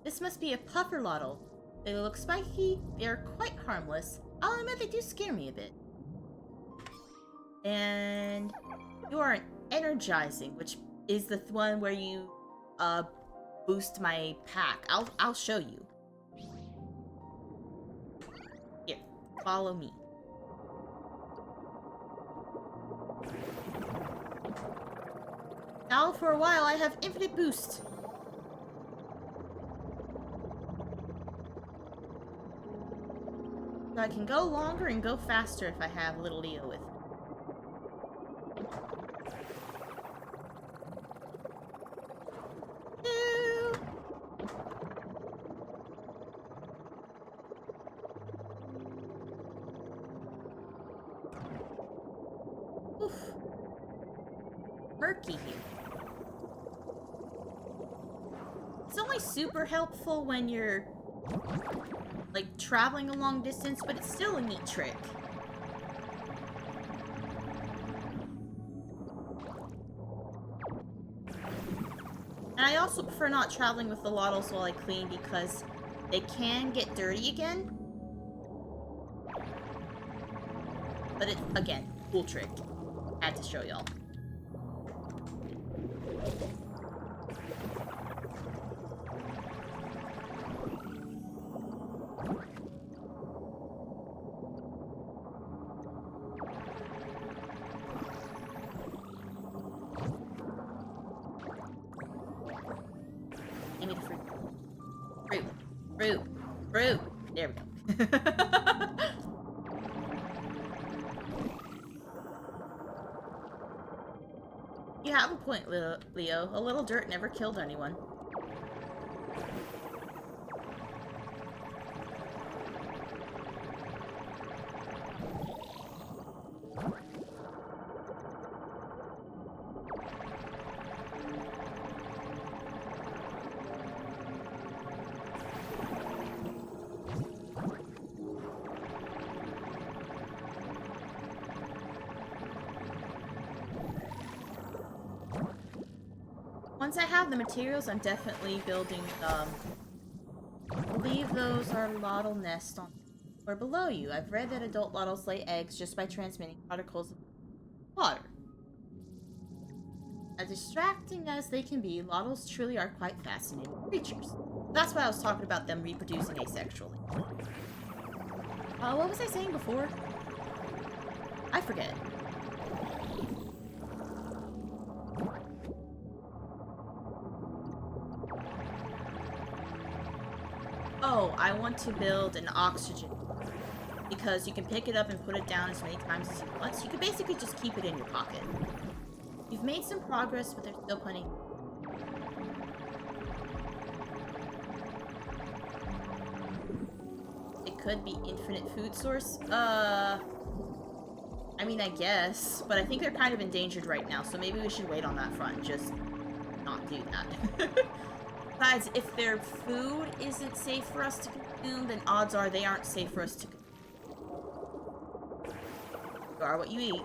This must be a puffer Loddle. They look spiky, they are quite harmless. I'll admit they do scare me a bit. And you are an energizing, which is the one where you boost my pack. I'll show you. Here, follow me. Now for a while I have infinite boost. So I can go longer and go faster if I have little Leo with me. Oof. Murky here. It's only super helpful when you're, like, traveling a long distance, but it's still a neat trick. And I also prefer not traveling with the Loddles while I clean because they can get dirty again. But it, again, cool trick. Had to show y'all. Give me the fruit. Fruit. Fruit. Fruit. There we go. You have a point, Leo. A little dirt never killed anyone. Once I have the materials, I'm definitely building, I believe those are Loddle nests on or below you. I've read that adult Loddles lay eggs just by transmitting particles of water. As distracting as they can be, Loddles truly are quite fascinating creatures. That's why I was talking about them reproducing asexually. What was I saying before? I forget. Oh, I want to build an oxygen. Because you can pick it up and put it down as many times as you want. So you can basically just keep it in your pocket. You've made some progress, but there's still plenty. It could be infinite food source. I mean, I guess. But I think they're kind of endangered right now. So maybe we should wait on that front and just not do that. Besides, if their food isn't safe for us to consume, then odds are they aren't safe for us to consume. You are what you eat.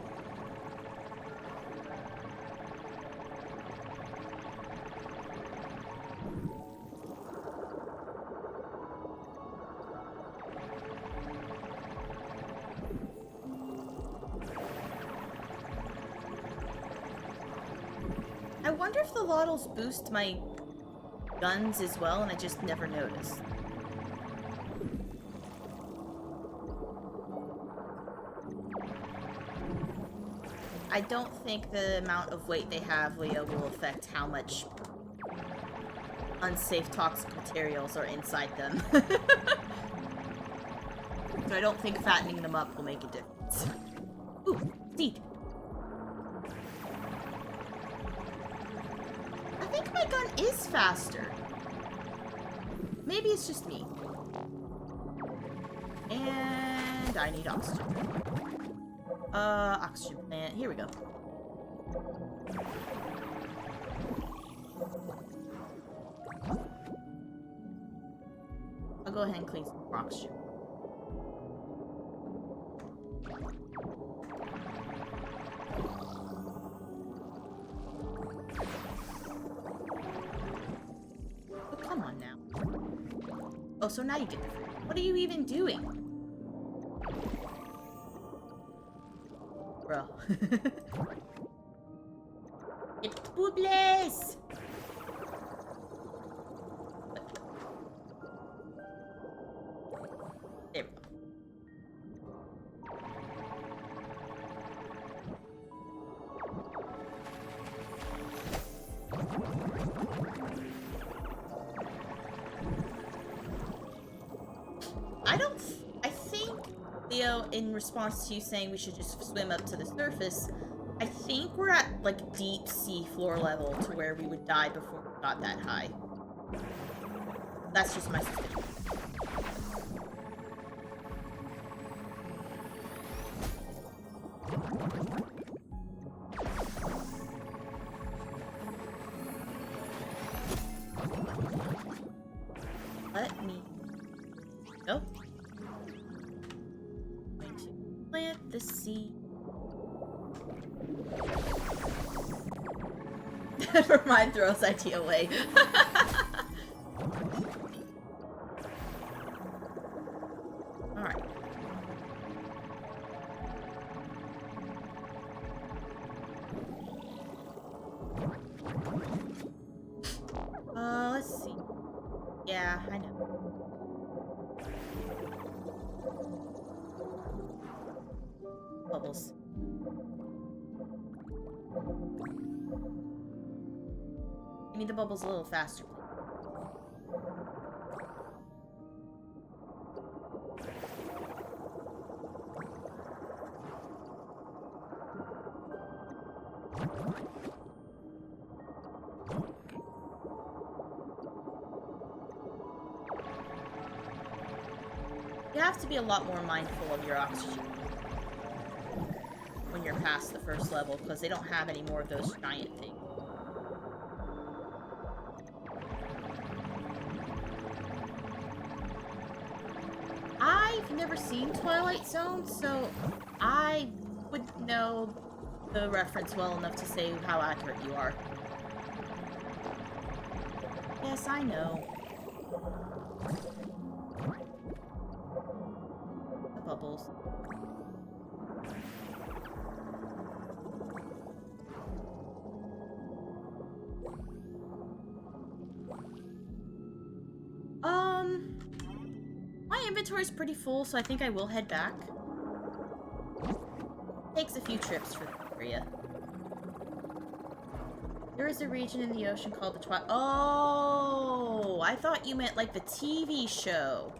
I wonder if the Loddles boost my guns as well, and I just never noticed. I don't think the amount of weight they have, Leo, will affect how much unsafe toxic materials are inside them. So I don't think fattening them up will make a difference. Ooh, seed. I think my gun is faster. Maybe it's just me. And I need oxygen. Oxygen plant. Here we go. I'll go ahead and clean some more oxygen. Oh, come on now. Oh, so now you get the fruit. What are you even doing? Bro. It's boobless! There we go. I think, Leo, in response to you saying we should just swim up to the surface, I think we're at, like, deep sea floor level to where we would die before we got that high. That's just my suspicion. Let me go. I'm going to plant the seed. Never mind, throw this idea away. Alright. Let's see. Yeah, I know. Bubbles. Give me the bubbles a little faster. You have to be a lot more mindful of your oxygen when you're past the first level, because they don't have any more of those giant things. I've never seen Twilight Zone, so I wouldn't know the reference well enough to say how accurate you are. Yes, I know. The bubbles. My inventory's pretty full, so I think I will head back. Takes a few trips for the area. There is a region in the ocean called the Twilight. Oh, I thought you meant like the TV show.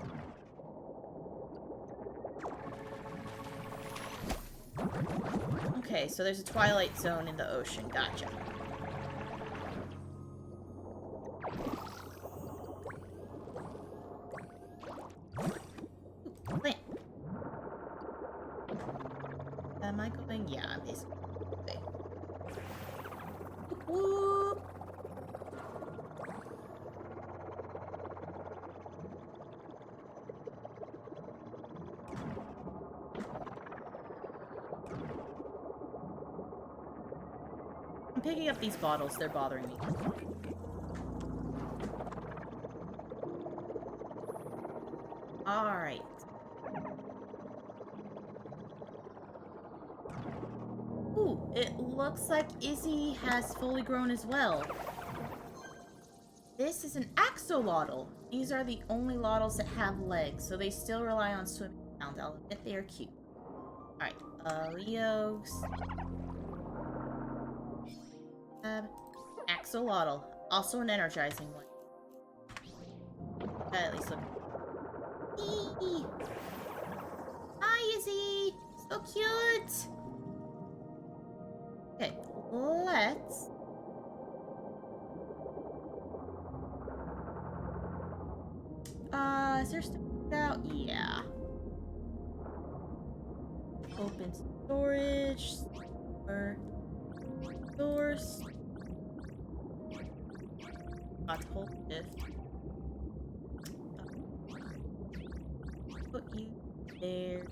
Okay, so there's a Twilight Zone in the ocean. Gotcha. Ooh, plant. Am I going? Yeah, I'm basically. Okay. Whoop, whoop. I'm picking up these bottles. They're bothering me. Alright. Ooh, it looks like Izzy has fully grown as well. This is an axolotl. These are the only lottles that have legs, so they still rely on swimming around. I'll admit they are cute. Alright, Leos. Axolotl. Also an energizing one. At least look. Eee! Hi, Izzy! So cute! Okay, let's... is there stuff out? Yeah. Open storage. Doors. Not hold shift. Put you there.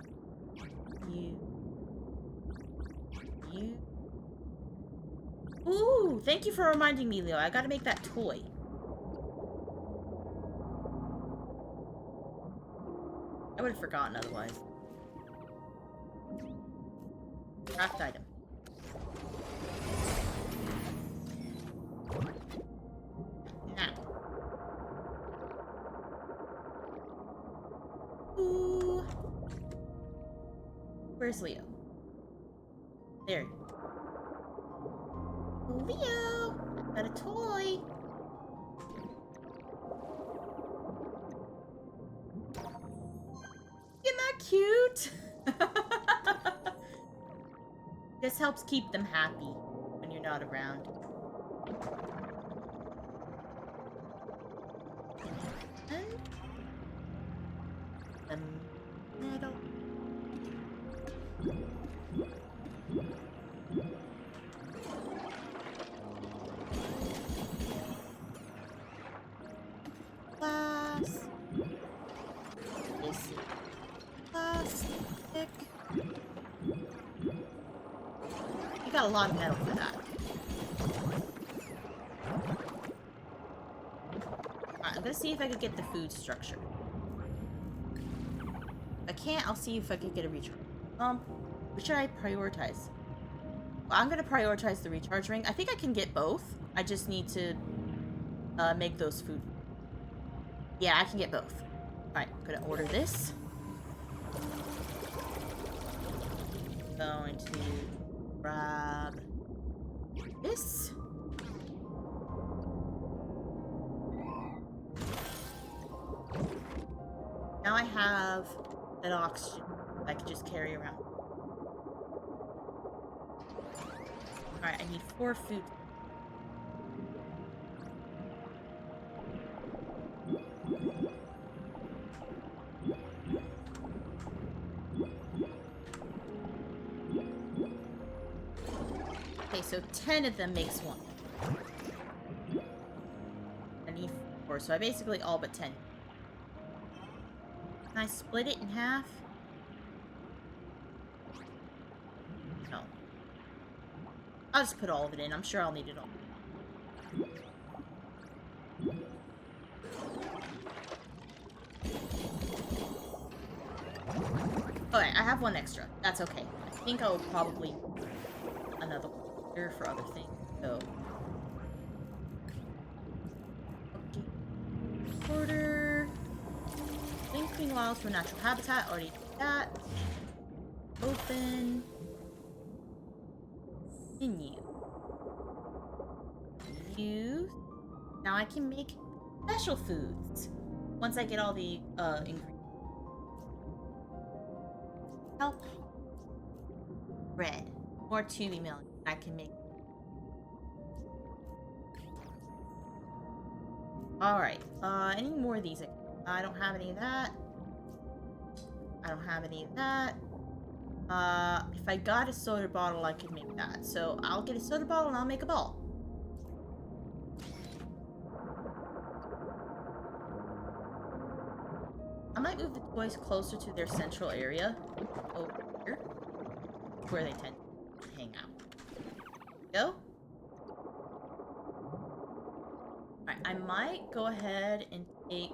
You. Ooh, thank you for reminding me, Leo. I gotta make that toy. I would have forgotten otherwise. Craft item. Now. Ooh. Where's Leo? There. Leo! I got a toy! Isn't that cute? This helps keep them happy when you're not around. And the metal. Glass. This is plastic. You got a lot of metal for that. Alright, I'm gonna see if I can get the food structure. If I can't, I'll see if I can get a recharge. What should I prioritize? Well, I'm gonna prioritize the recharge ring. I think I can get both. I just need to make those food. Yeah, I can get both. Alright, I'm gonna order this. Going to grab this. Now I have that oxygen I can just carry around. Alright, I need 4 food. Okay, so 10 of them makes 1. I need 4, so I basically all but 10. Can I split it in half? No. I'll just put all of it in. I'm sure I'll need it all. Alright, I have 1 extra. That's okay. I think I'll probably another one here for other things. So okay. Order Clean walls for natural habitat. Already did that. Open. Menu. you. Now I can make special foods. Once I get all the ingredients. Help. Bread. More tubey milk. I can make. Alright. Any more of these? I don't have any of that. I don't have any of that. If I got a soda bottle, I could make that. So I'll get a soda bottle and I'll make a ball. I might move the toys closer to their central area. Over here. Where they tend to hang out. Go. Alright, I might go ahead and take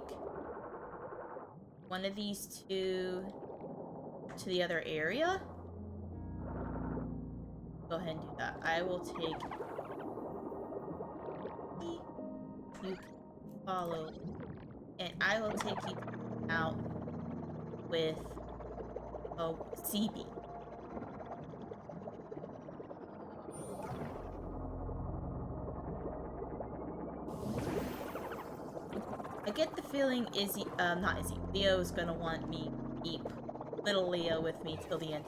one of these two to the other area. Go ahead and do that. I will take... You can follow. And I will take you out with a CB. I get the feeling not Izzy, Leo is gonna want me to keep little Leo with me till the end.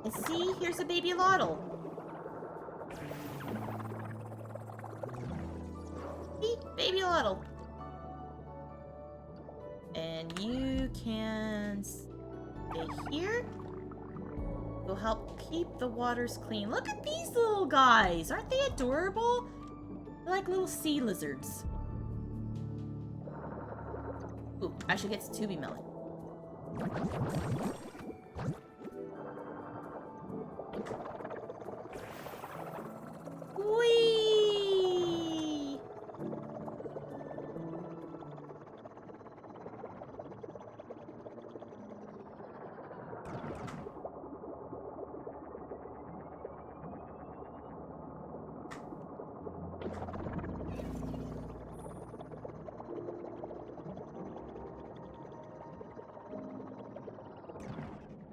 And see, here's a baby Loddle. See, baby Loddle. And you can stay here. Will help keep the waters clean. Look at these little guys. Aren't they adorable? They're like little sea lizards. Ooh, I should get some tubey melon. Whee!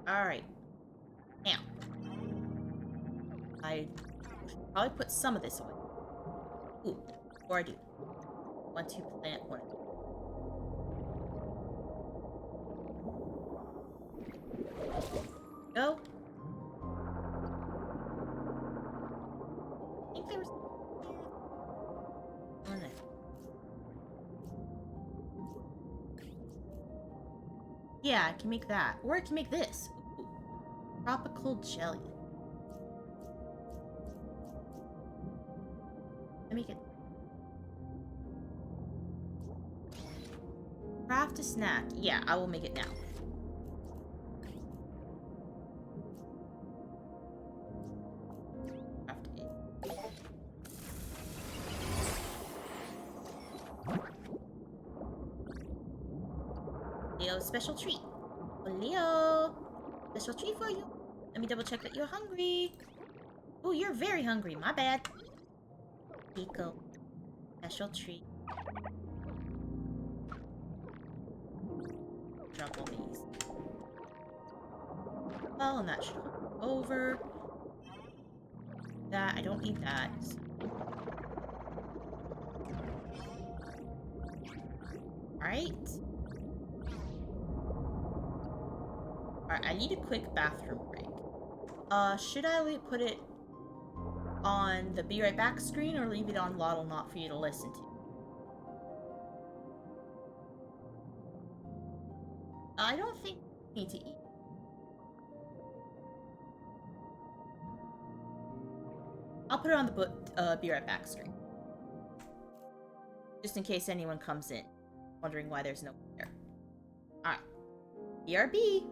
Alright. Now. I should probably put some of this away. Ooh, before I do. I want to plant one. Go. I think there was... Oh, no. Yeah, I can make that. Or I can make this. Ooh. Tropical jelly. Let me get... Craft a snack. Yeah, I will make it now. Craft it. Leo, special treat. Oh, Leo, special treat for you. Let me double check that you're hungry. Oh, you're very hungry. My bad. Pico, special treat. Drop all these. Well, and that should go over. That, I don't need that. Alright. Alright, I need a quick bathroom break. Should I put it on the Be Right Back screen or leave it on Loddlenaut for you to listen to? I don't think you need to eat. I'll put it on the Be Right Back screen. Just in case anyone comes in, wondering why there's no one there. Alright. BRB!